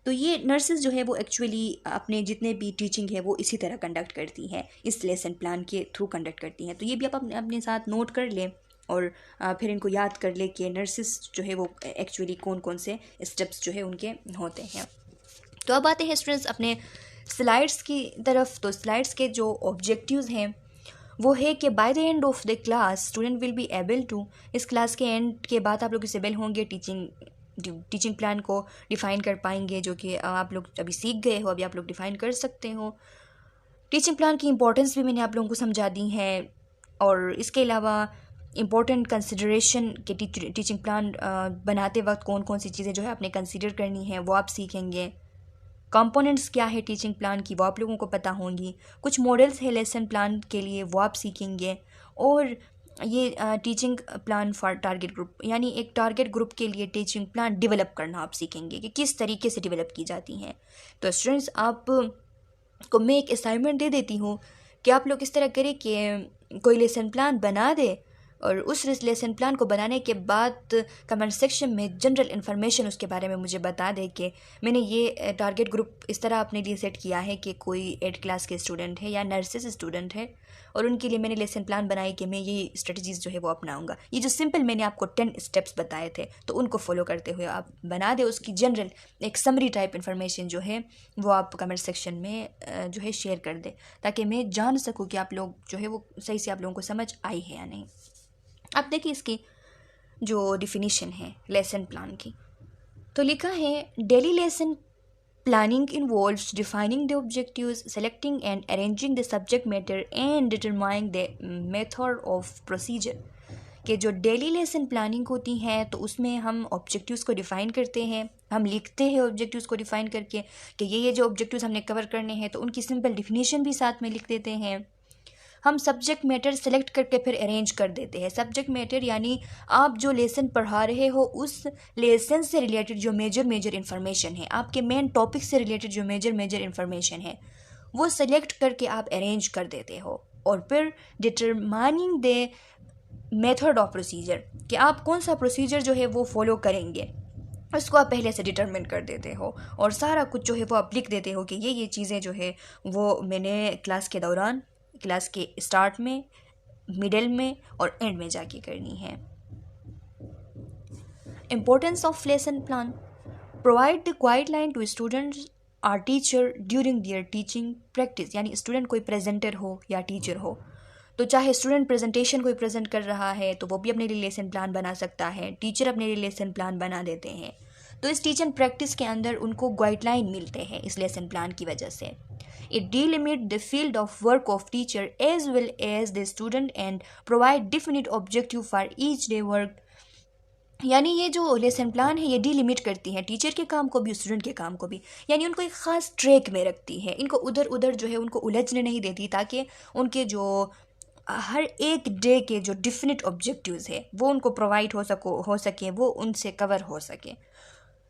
तो ये नर्सेज जो है वो एक्चुअली अपने जितने भी टीचिंग है वो इसी तरह कंडक्ट करती हैं, इस लेसन प्लान के थ्रू कंडक्ट करती हैं। तो ये भी आप अपने साथ नोट कर लें और फिर इनको याद कर ले कि नर्सेज जो है वो एक्चुअली कौन कौन से स्टेप्स जो है उनके होते हैं। तो अब आते हैं स्टूडेंट्स अपने स्लाइड्स की तरफ। तो स्लाइड्स के जो ऑब्जेक्टिव्स हैं वो है कि by the end of the class student will be able to, इस क्लास के एंड के बाद आप लोग इस एबल होंगे टीचिंग प्लान को डिफ़ाइन कर पाएंगे, जो कि आप लोग अभी सीख गए हो, अभी आप लोग डिफ़ाइन कर सकते हो। टीचिंग प्लान की इंपॉर्टेंस भी मैंने आप लोगों को समझा दी है, और इसके अलावा इम्पोर्टेंट कंसिडरेशन के टीचिंग प्लान बनाते वक्त कौन कौन सी चीज़ें जो है आपने कंसिडर करनी है वो आप सीखेंगे। कंपोनेंट्स क्या है टीचिंग प्लान की वो आप लोगों को पता होंगी। कुछ मॉडल्स है लेसन प्लान के लिए वो आप सीखेंगे। और ये teaching plan for target group, यानी एक टारगेट ग्रुप के लिए टीचिंग प्लान डेवलप करना आप सीखेंगे कि किस तरीके से डेवलप की जाती हैं। तो स्टूडेंट्स, आप को मैं एक असाइनमेंट दे देती हूँ कि आप लोग इस तरह करें कि कोई लेसन प्लान बना दे, और उस लेसन प्लान को बनाने के बाद कमेंट सेक्शन में जनरल इन्फॉर्मेशन उसके बारे में मुझे बता दे कि मैंने ये टारगेट ग्रुप इस तरह अपने लिए सेट किया है कि कोई 8 क्लास के स्टूडेंट है या नर्सेस स्टूडेंट है, और उनके लिए मैंने लेसन प्लान बनाई कि मैं ये स्ट्रेटजीज़ जो है वो अपनाऊंगा। ये जो सिंपल मैंने आपको 10 स्टेप्स बताए थे, तो उनको फॉलो करते हुए आप बना दे उसकी जनरल एक समरी टाइप इन्फॉर्मेशन जो है वो आप कमेंट सेक्शन में जो है शेयर कर दे, ताकि मैं जान सकूँ कि आप लोग जो है वो सही से आप लोगों को समझ आई है या नहीं। अब देखिए इसकी जो डिफिनीशन है लेसन प्लान की, तो लिखा है daily lesson planning involves defining the objectives, selecting and arranging the subject matter and determining the method of procedure. कि जो डेली लेसन प्लानिंग होती है तो उसमें हम ऑब्जेक्टिव्स को डिफ़ाइन करते हैं, हम लिखते हैं ऑब्जेक्टिव्स को डिफ़ाइन करके कि ये जो ऑब्जेक्टिव्स हमने कवर करने हैं, तो उनकी सिंपल डिफिनीशन भी साथ में लिख देते हैं। हम सब्जेक्ट मैटर सेलेक्ट करके फिर अरेंज कर देते हैं। सब्जेक्ट मैटर यानी आप जो लेसन पढ़ा रहे हो उस लेसन से रिलेटेड जो मेजर इन्फॉर्मेशन है, आपके मेन टॉपिक से रिलेटेड जो मेजर इन्फॉर्मेशन है, वो सेलेक्ट करके आप अरेंज कर देते हो। और फिर determining the method of procedure, कि आप कौन सा प्रोसीजर जो है वो फॉलो करेंगे, उसको आप पहले से डिटरमिन कर देते हो, और सारा कुछ जो है वो आप लिख देते हो कि ये चीज़ें जो है वो मैंने क्लास के दौरान, क्लास के स्टार्ट में, मिडल में और एंड में जाके करनी है। Importance of lesson plan, provide the guideline to students are teacher during their teaching practice, यानी स्टूडेंट कोई प्रेजेंटर हो या टीचर हो, तो चाहे स्टूडेंट प्रेजेंटेशन कोई प्रेजेंट कर रहा है तो वो भी अपने लिए लेसन प्लान बना सकता है, टीचर अपने लिए लेसन प्लान बना देते हैं। तो इस टीचिंग प्रैक्टिस के अंदर उनको गाइडलाइन मिलते हैं इस लेसन प्लान की वजह से। It delimits the field of work of teacher as well as the student and provide definite objective for each day work। यानी ये जो लेसन प्लान है ये डिलिमिट करती है टीचर के काम को भी, स्टूडेंट के काम को भी, यानी उनको एक ख़ास ट्रैक में रखती है, इनको उधर उधर जो है उनको उलझने नहीं देती, ताकि उनके जो हर एक डे के जो डिफिनिट ऑब्जेक्टिव्स है वो उनको प्रोवाइड हो सके, वो उनसे कवर हो सके।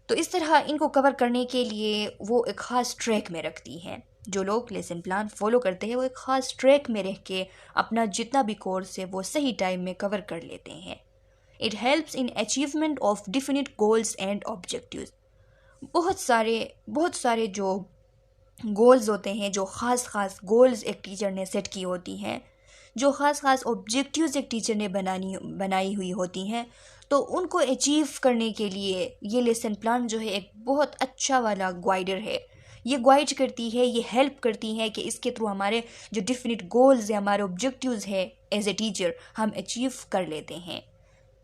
तो इस तरह इनको कवर करने के लिए वो एक ख़ास ट्रैक में रखती हैं। जो लोग लेसन प्लान फॉलो करते हैं वो एक ख़ास ट्रैक में रह के अपना जितना भी कोर्स है वो सही टाइम में कवर कर लेते हैं। It helps in achievement of definite goals and objectives. बहुत सारे जो गोल्स होते हैं, जो ख़ास गोल्स एक टीचर ने सेट की होती हैं, जो ख़ास ऑब्जेक्टिव्स एक टीचर ने बनाई हुई होती हैं, तो उनको अचीव करने के लिए ये लेसन प्लान जो है एक बहुत अच्छा वाला गाइडर है। ये गाइड करती है, ये हेल्प करती है कि इसके थ्रू हमारे जो डिफिनिट गोल्स है, हमारे ऑब्जेक्टिव्स है एज ए टीचर हम अचीव कर लेते हैं।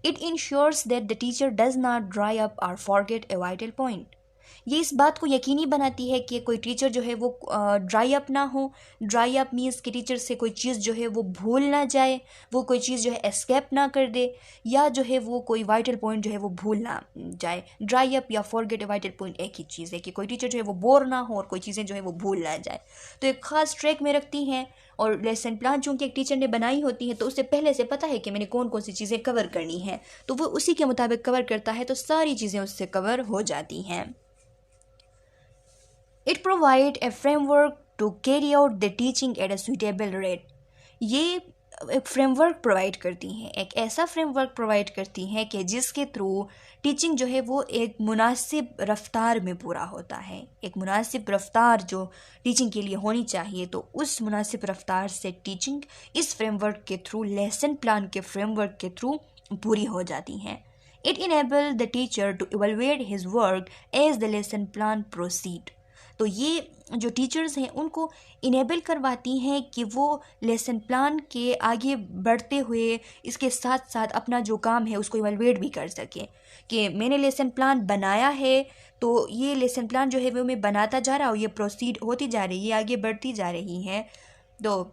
It ensures that the teacher does not dry up और फॉरगेट ए वाइटल पॉइंट। ये इस बात को यकीनी बनाती है कि कोई टीचर जो है वो ड्राई अप ना हो। ड्राई अप मीन्स कि टीचर से कोई चीज़ जो है वो भूल ना जाए, वो कोई चीज़ जो है एस्केप ना कर दे, या जो है वो कोई वाइटल पॉइंट जो है वो भूल ना जाए। ड्राई अप या फॉरगेट ए वाइटल पॉइंट एक ही चीज़ है कि कोई टीचर जो है वो बोर ना हो और कोई चीज़ें जो है वो भूल ना जाए। तो एक ख़ास ट्रैक में रखती हैं, और लेसन प्लान चूँकि एक टीचर ने बनाई होती है तो उससे पहले से पता है कि मैंने कौन कौन सी चीज़ें कवर करनी है, तो वो उसी के मुताबिक कवर करता है, तो सारी चीज़ें उससे कवर हो जाती हैं। It provides a framework to carry out the teaching at a suitable rate. ये एक फ्रेमवर्क प्रोवाइड करती हैं, एक ऐसा फ्रेमवर्क प्रोवाइड करती हैं कि जिसके थ्रू टीचिंग जो है वो एक मुनासिब रफ्तार में पूरा होता है। एक मुनासिब रफ्तार जो टीचिंग के लिए होनी चाहिए, तो उस मुनासिब रफ्तार से टीचिंग इस फ्रेमवर्क के थ्रू, लेसन प्लान के फ्रेमवर्क के थ्रू पूरी हो जाती हैं। It enables the teacher to evaluate his work as the lesson plan proceed. तो ये जो टीचर्स हैं उनको इनेबल करवाती हैं कि वो लेसन प्लान के आगे बढ़ते हुए इसके साथ साथ अपना जो काम है उसको इवैल्यूएट भी कर सकें कि मैंने लेसन प्लान बनाया है, तो ये लेसन प्लान जो है वो मैं बनाता जा रहा हूँ, ये प्रोसीड होती जा रही है, आगे बढ़ती जा रही है। तो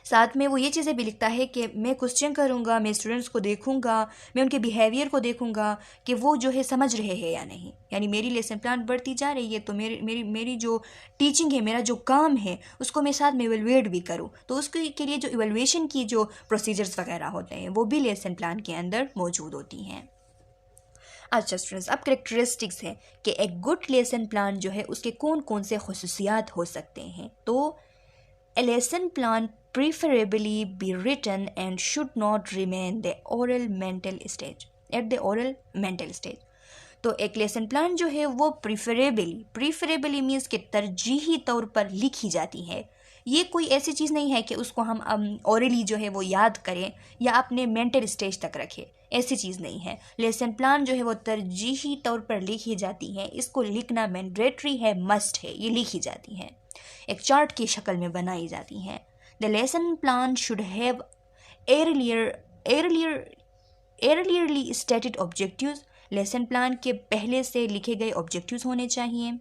साथ में वो ये चीज़ें भी लिखता है कि मैं क्वेश्चन करूँगा, मैं स्टूडेंट्स को देखूँगा, मैं उनके बिहेवियर को देखूँगा कि वो जो है समझ रहे हैं या नहीं। यानी मेरी लेसन प्लान बढ़ती जा रही है, तो मेरी जो टीचिंग है, मेरा जो काम है, उसको मैं साथ में इवैल्यूएट भी करूँ। तो उसके के लिए जो इवैल्यूएशन की जो प्रोसीजर्स वगैरह होते हैं वो भी लेसन प्लान के अंदर मौजूद होती हैं। अच्छा स्टूडेंट्स, अब करेक्टरिस्टिक्स है कि एक गुड लेसन प्लान जो है उसके कौन कौन से खुसूसियात हो सकते हैं। तो a lesson plan preferably be written and should not remain the oral mental stage at the oral mental stage। तो एक लेसन प्लान जो है वो प्रीफरेबली मीन्स के तरजीही तौर पर लिखी जाती है। ये कोई ऐसी चीज़ नहीं है कि उसको हम ओरली जो है वो याद करें या अपने मेंटल स्टेज तक रखें, ऐसी चीज़ नहीं है। लेसन प्लान जो है वो तरजीही तौर पर लिखी जाती है, इसको लिखना मैंडेटरी है, मस्ट है, ये लिखी जाती है, एक चार्ट की शक्ल में बनाई जाती हैं। The lesson plan should have earlierly stated objectives। Lesson plan के पहले से लिखे गए ऑब्जेक्टिव्स होने चाहिए।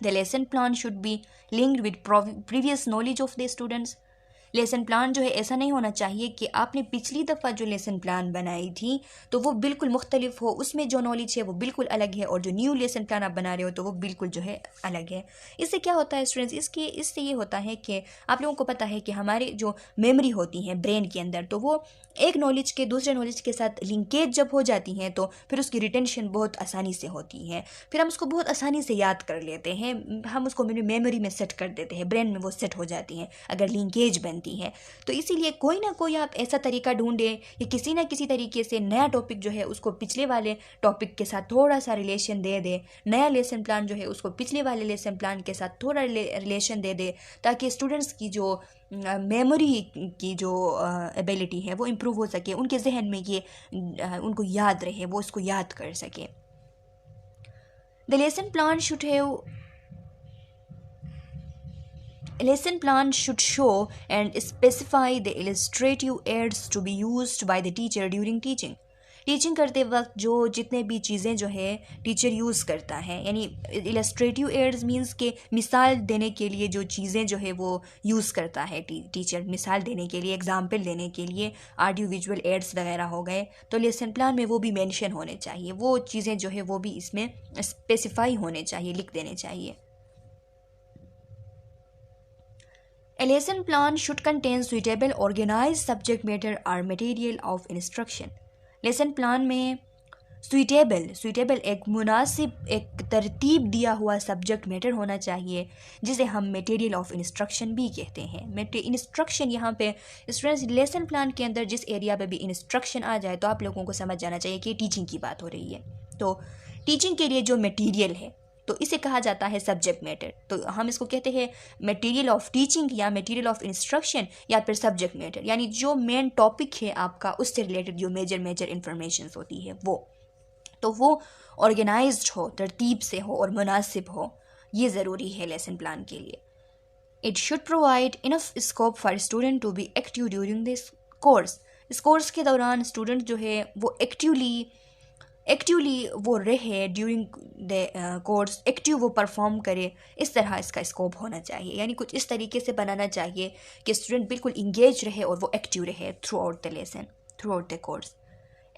The lesson plan should be linked with previous knowledge of the students. Lesson plan जो है ऐसा नहीं होना चाहिए कि आपने पिछली दफ़ा जो लेसन प्लान बनाई थी तो वो बिल्कुल मुख्तलिफ हो, उसमें जो नॉलेज है वो बिल्कुल अलग है, और जो न्यू लेसन प्लान आप बना रहे हो तो वो बिल्कुल जो है अलग है। इससे क्या होता है स्टूडेंट्स, इससे ये होता है कि आप लोगों को पता है कि हमारे जो मेमोरी होती हैं ब्रेन के अंदर, तो वो एक नॉलेज के दूसरे नॉलेज के साथ लिंकेज जब हो जाती हैं तो फिर उसकी रिटेंशन बहुत आसानी से होती है, फिर हम उसको बहुत आसानी से याद कर लेते हैं, हम उसको मेमोरी में सेट कर देते हैं, ब्रेन में वो सेट हो जाती हैं अगर लिंकेज बनती है। तो इसीलिए कोई ना कोई आप ऐसा तरीका ढूंढें या किसी ना किसी तरीके से नया टॉपिक जो है उसको पिछले वाले टॉपिक के साथ थोड़ा सा रिलेशन दे दे, नया लेसन प्लान जो है उसको पिछले वाले लेसन प्लान के साथ थोड़ा रिलेशन दे दे, ताकि स्टूडेंट्स की जो मेमोरी की जो एबिलिटी है वो इम्प्रूव हो सके, उनके जहन में ये उनको याद रहे, वो उसको याद कर सके। The lesson plan should have lesson plan should show and specify the illustrative aids to be used by the teacher during teaching। Teaching करते वक्त जो जितने भी चीज़ें जो है टीचर यूज़ करता है, यानी इलस्ट्रेटिव एड्स मींस के मिसाल देने के लिए जो चीज़ें जो है वो यूज़ करता है टीचर, मिसाल देने के लिए, एग्जाम्पल देने के लिए ऑडियो विजुअल एड्स वगैरह हो गए, तो लेसन प्लान में वो भी मेंशन होने चाहिए, वो चीज़ें जो है वो भी इसमें स्पेसिफाई होने चाहिए, लिख देने चाहिए। A lesson plan should contain suitable organized subject matter or material of instruction। Lesson plan में सुइटेबल एक मुनासिब, एक तरतीब दिया हुआ सब्जेक्ट मैटर होना चाहिए, जिसे हम मटेरियल ऑफ इंस्ट्रक्शन भी कहते हैं। इंस्ट्रक्शन यहाँ पे स्टूडेंट्स लेसन प्लान के अंदर जिस एरिया पे भी इंस्ट्रक्शन आ जाए तो आप लोगों को समझ जाना चाहिए कि टीचिंग की बात हो रही है। तो टीचिंग के लिए जो मटेरियल है, तो इसे कहा जाता है सब्जेक्ट मैटर। तो हम इसको कहते हैं मटेरियल ऑफ टीचिंग या मटेरियल ऑफ इंस्ट्रक्शन या फिर सब्जेक्ट मैटर, यानी जो मेन टॉपिक है आपका उससे रिलेटेड जो मेजर इंफॉर्मेशन होती है वो, तो वो ऑर्गेनाइज्ड हो, तरतीब से हो और मुनासिब हो, ये ज़रूरी है लेसन प्लान के लिए। It should provide enough scope for student to be active during this course. इस कोर्स के दौरान स्टूडेंट जो है वो एक्टिवली वो रहे, ड्यूरिंग द कोर्स एक्टिव वो परफॉर्म करे, इस तरह इसका स्कोप होना चाहिए। यानी कुछ इस तरीके से बनाना चाहिए कि स्टूडेंट बिल्कुल इंगेज रहे और वो एक्टिव रहे through out the lesson, through out the course.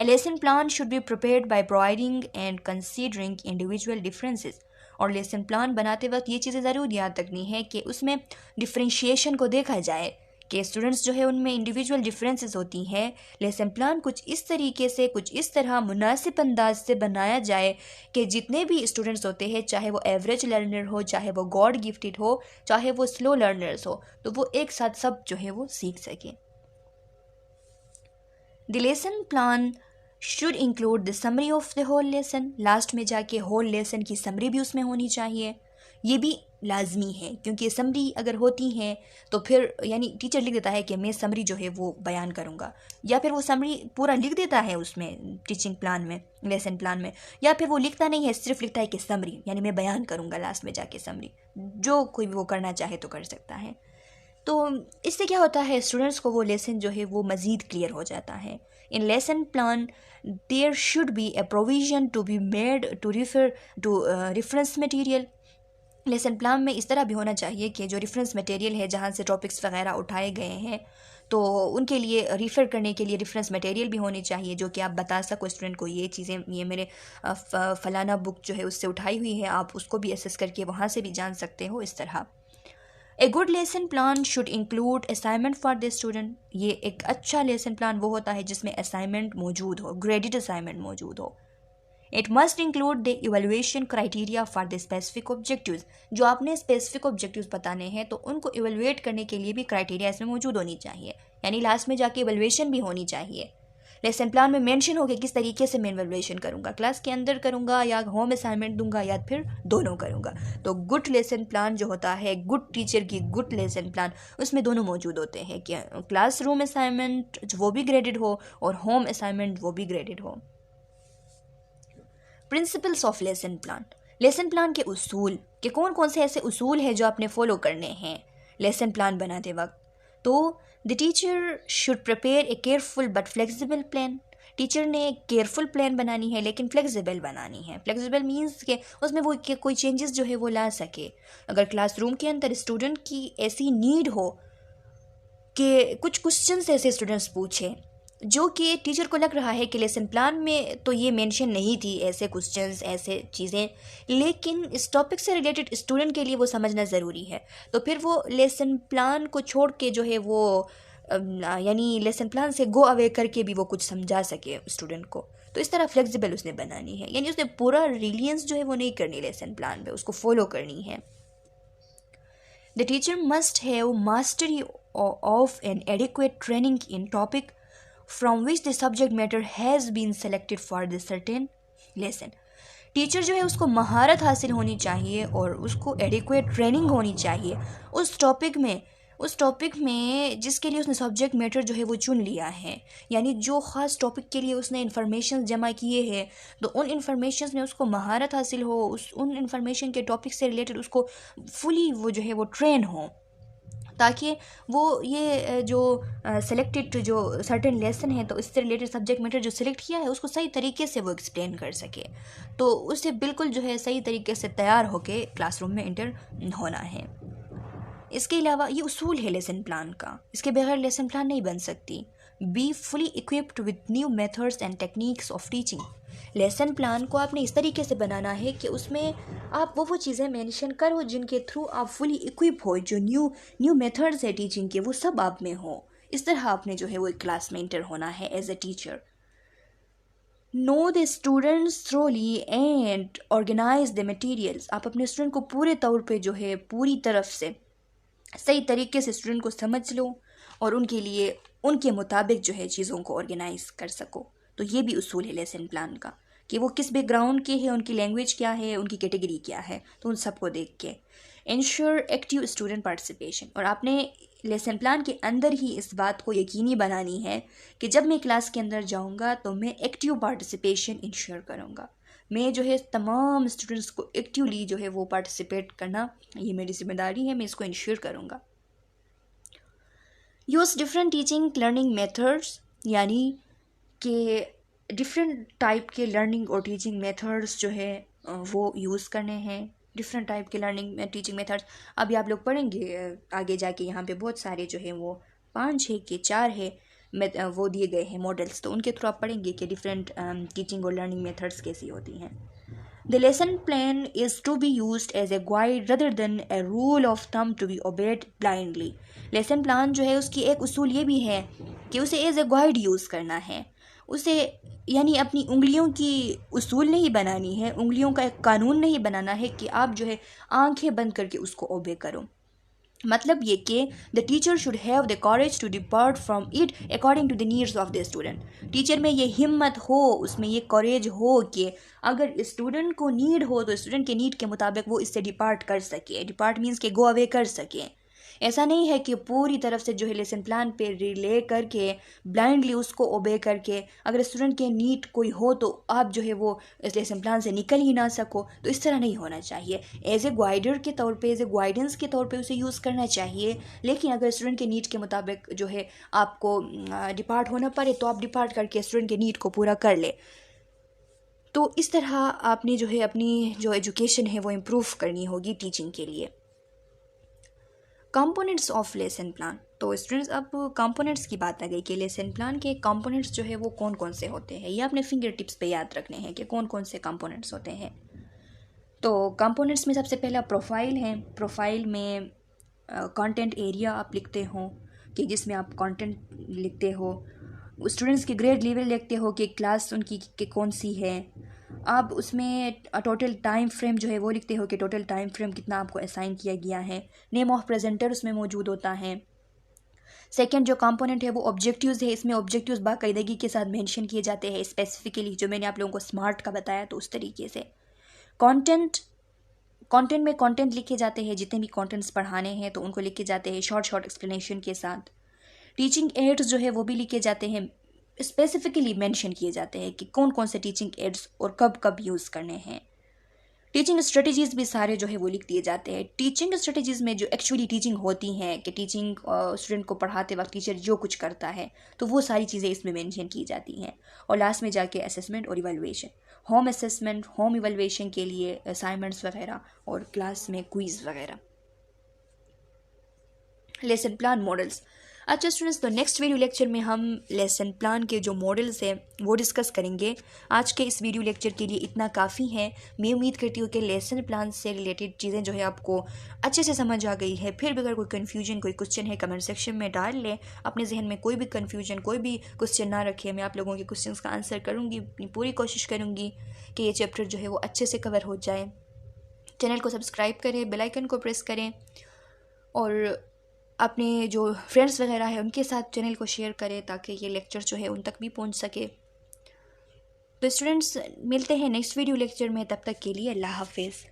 A lesson plan should be prepared by providing and considering individual differences। और लेसन प्लान बनाते वक्त ये चीज़ें ज़रूर याद रखनी है कि उसमें डिफ्रेंशिएशन को देखा जाए कि स्टूडेंट्स जो है उनमें इंडिविजुअल डिफरेंसेस होती हैं। लेसन प्लान कुछ इस तरीके से, कुछ इस तरह मुनासिब अंदाज से बनाया जाए कि जितने भी स्टूडेंट्स होते हैं, चाहे वो एवरेज लर्नर हो, चाहे वो गॉड गिफ्टेड हो, चाहे वो स्लो लर्नर्स हो, तो वो एक साथ सब जो है वो सीख सकें। The lesson plan should include the summary of the whole lesson. Last में जाके होल लेसन की समरी भी उसमें होनी चाहिए, ये भी लाजमी है, क्योंकि समरी अगर होती है तो फिर यानी टीचर लिख देता है कि मैं समरी जो है वो बयान करूँगा, या फिर वो समरी पूरा लिख देता है उसमें टीचिंग प्लान में, लेसन प्लान में, या फिर वो लिखता नहीं है, सिर्फ लिखता है कि समरी, यानी मैं बयान करूँगा लास्ट में जाके समरी। जो कोई भी वो करना चाहे तो कर सकता है। तो इससे क्या होता है, स्टूडेंट्स को वो लेसन जो है वो मज़ीद क्लियर हो जाता है। In lesson plan there should be a provision to be made to refer to reference material. Lesson plan में इस तरह भी होना चाहिए कि जो रेफरेंस मटेरियल है, जहाँ से टॉपिक्स वगैरह उठाए गए हैं, तो उनके लिए रिफ़र करने के लिए रेफरेंस मटेरियल भी होनी चाहिए, जो कि आप बता सको स्टूडेंट को ये चीज़ें, ये मेरे फलाना बुक जो है उससे उठाई हुई है, आप उसको भी एसेस करके वहाँ से भी जान सकते हो, इस तरह। A good lesson plan should include assignment for the student. ये एक अच्छा लेसन प्लान वो होता है जिसमें असाइनमेंट मौजूद हो, ग्रेडेड असाइनमेंट मौजूद हो। It must include the evaluation criteria for the specific objectives. जो आपने स्पेसिफिक ऑब्जेक्टिव्स बताने हैं तो उनको इवेल्युएट करने के लिए भी क्राइटेरिया इसमें मौजूद होनी चाहिए, यानी लास्ट में जाके इवेल्युएशन भी होनी चाहिए। लेसन प्लान में मेंशन हो कि किस तरीके से मैं इवेल्युएशन करूँगा, क्लास के अंदर करूँगा या होम असाइनमेंट दूंगा या फिर दोनों करूँगा। तो गुड लेसन प्लान जो होता है, गुड टीचर की गुड लेसन प्लान, उसमें दोनों मौजूद होते हैं कि क्लासरूम असाइनमेंट वो भी ग्रेडेड हो और होम असाइनमेंट वो भी ग्रेडेड हो। Principles of lesson plan. Lesson plan के उसूल कि कौन कौन से ऐसे उसूल हैं जो आपने फॉलो करने हैं लेसन प्लान बनाते वक्त। तो the teacher should prepare a careful but flexible plan. Teacher ने एक केयरफुल प्लान बनानी है लेकिन फ्लेक्सिबल बनानी है। फ्लेक्सिबल मीन्स के उसमें वो कोई चेंजेस जो है वो ला सके। अगर क्लासरूम के अंदर स्टूडेंट की ऐसी नीड हो कि कुछ क्वेश्चंस ऐसे स्टूडेंट्स पूछे जो कि टीचर को लग रहा है कि लेसन प्लान में तो ये मेंशन नहीं थी, ऐसे क्वेश्चंस, ऐसे चीज़ें, लेकिन इस टॉपिक से रिलेटेड स्टूडेंट के लिए वो समझना ज़रूरी है, तो फिर वो लेसन प्लान को छोड़ के जो है वो यानी लेसन प्लान से गो अवे करके भी वो कुछ समझा सके स्टूडेंट को। तो इस तरह फ्लेक्सिबल उसने बनानी है, यानी उसने पूरा रिलीजियंस जो है वो नहीं करनी लेसन प्लान पे, उसको फॉलो करनी है। The teacher must have mastery of N adequate training in topic from which the subject matter has been selected for the certain lesson। Teacher जो है उसको महारत हासिल होनी चाहिए और उसको एडिक्वेट ट्रेनिंग होनी चाहिए उस टॉपिक में जिसके लिए उसने सब्जेक्ट मैटर जो है वो चुन लिया है, यानी जो ख़ास टॉपिक के लिए उसने इन्फॉर्मेशन जमा किए हैं, तो उन इन्फॉर्मेशन में उसको महारत हासिल हो, उन इन्फॉर्मेशन के टॉपिक से रिलेटेड उसको फुली वो जो है वो ट्रेन हो, ताकि वो ये जो सेलेक्टेड जो सर्टेन लेसन है तो इससे रिलेटेड सब्जेक्ट मैटर जो सिलेक्ट किया है उसको सही तरीके से वो एक्सप्लेन कर सके, तो उससे बिल्कुल जो है सही तरीके से तैयार होके क्लासरूम में इंटर होना है। इसके अलावा ये उसूल है लेसन प्लान का, इसके बगैर लेसन प्लान नहीं बन सकती। Be fully equipped with new methods and techniques of teaching. Lesson plan को आपने इस तरीके से बनाना है कि उसमें आप वो चीज़ें मेंशन करो जिनके थ्रू आप फुली इक्विप हो, जो न्यू मेथड्स है टीचिंग के वो सब आप में हो। इस तरह आपने जो है वो एक क्लास में इंटर होना है as a teacher. Know the students thoroughly and organise the materials. आप अपने स्टूडेंट को पूरे तौर पे जो है पूरी तरफ से सही तरीके से स्टूडेंट को समझ लो और उनके लिए उनके मुताबिक जो है चीज़ों को ऑर्गेनाइज कर सको। तो ये भी उसूल है लेसन प्लान का कि वो किस बैकग्राउंड के हैं, उनकी लैंग्वेज क्या है, उनकी कैटेगरी क्या है, तो उन सबको देख के। इंश्योर एक्टिव स्टूडेंट पार्टिसिपेशन, और आपने लेसन प्लान के अंदर ही इस बात को यकीनी बनानी है कि जब मैं क्लास के अंदर जाऊंगा तो मैं एक्टिव पार्टिसिपेशन इंश्योर करूंगा। मैं जो है तमाम स्टूडेंट्स को एक्टिवली जो है वो पार्टिसिपेट करना, ये मेरी जिम्मेदारी है, मैं इसको इंश्योर करूंगा। Use different teaching learning methods, यानी कि डिफरेंट टाइप के लर्निंग और टीचिंग मेथड्स जो है वो यूज़ करने हैं। डिफरेंट टाइप के लर्निंग टीचिंग मेथड्स अभी आप लोग पढ़ेंगे आगे जाके, यहाँ पे बहुत सारे जो है वो 5 है कि 4 है वो दिए गए हैं मॉडल्स, तो उनके थ्रू आप पढ़ेंगे कि डिफरेंट टीचिंग और लर्निंग मेथड्स कैसी होती हैं। The lesson plan is to be used as a guide rather than a rule of thumb to be obeyed blindly. Lesson plan जो है उसकी एक उसूल ये भी है कि उसे एज ए गाइड यूज़ करना है, उसे यानी अपनी उंगलियों की उसूल नहीं बनानी है, उंगलियों का एक कानून नहीं बनाना है कि आप जो है आंखें बंद करके उसको ओबे करो। मतलब ये कि the teacher should have the courage to depart from it according to the needs of the student. Teacher में ये हिम्मत हो, उसमें ये करेज हो कि अगर स्टूडेंट को नीड हो तो स्टूडेंट के नीड के मुताबिक वो इससे डिपार्ट कर सके। डिपार्ट मीन्स के गो अवे कर सके। ऐसा नहीं है कि पूरी तरफ से जो है लेसन प्लान पे रिले करके ब्लाइंडली उसको ओबे करके अगर स्टूडेंट के नीड कोई हो तो आप जो है वो इस लेसन प्लान से निकल ही ना सको, तो इस तरह नहीं होना चाहिए। एज ए गाइडर के तौर पे, एज ए गाइडेंस के तौर पे उसे यूज़ करना चाहिए, लेकिन अगर स्टूडेंट के नीड के मुताबिक जो है आपको डिपार्ट होना पड़े तो आप डिपार्ट करके स्टूडेंट के नीड को पूरा कर ले। तो इस तरह आपने जो है अपनी जो एजुकेशन है वो इम्प्रूव करनी होगी टीचिंग के लिए। कंपोनेंट्स ऑफ लेसन प्लान, तो स्टूडेंट्स अब कंपोनेंट्स की बात आ गई कि लेसन प्लान के कंपोनेंट्स जो है वो कौन कौन से होते हैं, ये आपने फिंगर टिप्स पे याद रखने हैं कि कौन कौन से कंपोनेंट्स होते हैं। तो कंपोनेंट्स में सबसे पहला प्रोफाइल है। प्रोफाइल में कंटेंट एरिया आप लिखते हो कि जिसमें आप कंटेंट लिखते हो, स्टूडेंट्स की ग्रेड लेवल लिखते हो कि क्लास उनकी कि कौन सी है। आप उसमें टोटल टाइम फ्रेम जो है वो लिखते हो कि टोटल टाइम फ्रेम कितना आपको असाइन किया गया है। नेम ऑफ प्रेजेंटर उसमें मौजूद होता है। सेकंड जो कंपोनेंट है वो ऑब्जेक्टिव्स है। इसमें ऑब्जेक्टिव्स बाकायदगी के साथ मेंशन किए जाते हैं स्पेसिफिकली, जो मैंने आप लोगों को स्मार्ट का बताया तो उस तरीके से। कंटेंट में कंटेंट लिखे जाते हैं, जितने भी कंटेंट्स पढ़ाने हैं तो उनको लिखे जाते हैं शॉर्ट एक्सप्लेनेशन के साथ। टीचिंग एड्स जो है वो भी लिखे जाते हैं, स्पेसिफिकली मेंशन किए जाते हैं कि कौन कौन से टीचिंग एड्स और कब कब यूज़ करने हैं। टीचिंग स्ट्रेटजीज़ भी सारे जो है वो लिख दिए जाते हैं। टीचिंग स्ट्रेटजीज़ में जो एक्चुअली टीचिंग होती हैं कि टीचिंग स्टूडेंट को पढ़ाते वक्त टीचर जो कुछ करता है तो वो सारी चीज़ें इसमें मेंशन की जाती हैं। और लास्ट में जाके असेसमेंट और evaluation, home assessment, home evaluation के लिए असाइनमेंट्स वगैरह और क्लास में क्विज़ वगैरह। Lesson plan models. अच्छा स्टूडेंट्स, तो नेक्स्ट वीडियो लेक्चर में हम लेसन प्लान के जो मॉडल्स हैं वो डिस्कस करेंगे। आज के इस वीडियो लेक्चर के लिए इतना काफ़ी है। मैं उम्मीद करती हूँ कि लेसन प्लान से रिलेटेड चीज़ें जो है आपको अच्छे से समझ आ गई है। फिर भी अगर कोई कन्फ्यूजन, कोई क्वेश्चन है, कमेंट सेक्शन में डाल लें। अपने जहन में कोई भी कन्फ्यूजन, कोई भी क्वेश्चन ना रखें, मैं आप लोगों के क्वेश्चन का आंसर करूँगी। अपनी पूरी कोशिश करूँगी कि ये चैप्टर जो है वो अच्छे से कवर हो जाए। चैनल को सब्सक्राइब करें, बेल आइकन को प्रेस करें और अपने जो फ्रेंड्स वगैरह है उनके साथ चैनल को शेयर करें ताकि ये लेक्चर जो है उन तक भी पहुंच सके। तो स्टूडेंट्स, मिलते हैं नेक्स्ट वीडियो लेक्चर में, तब तक के लिए अल्लाह हाफिज़।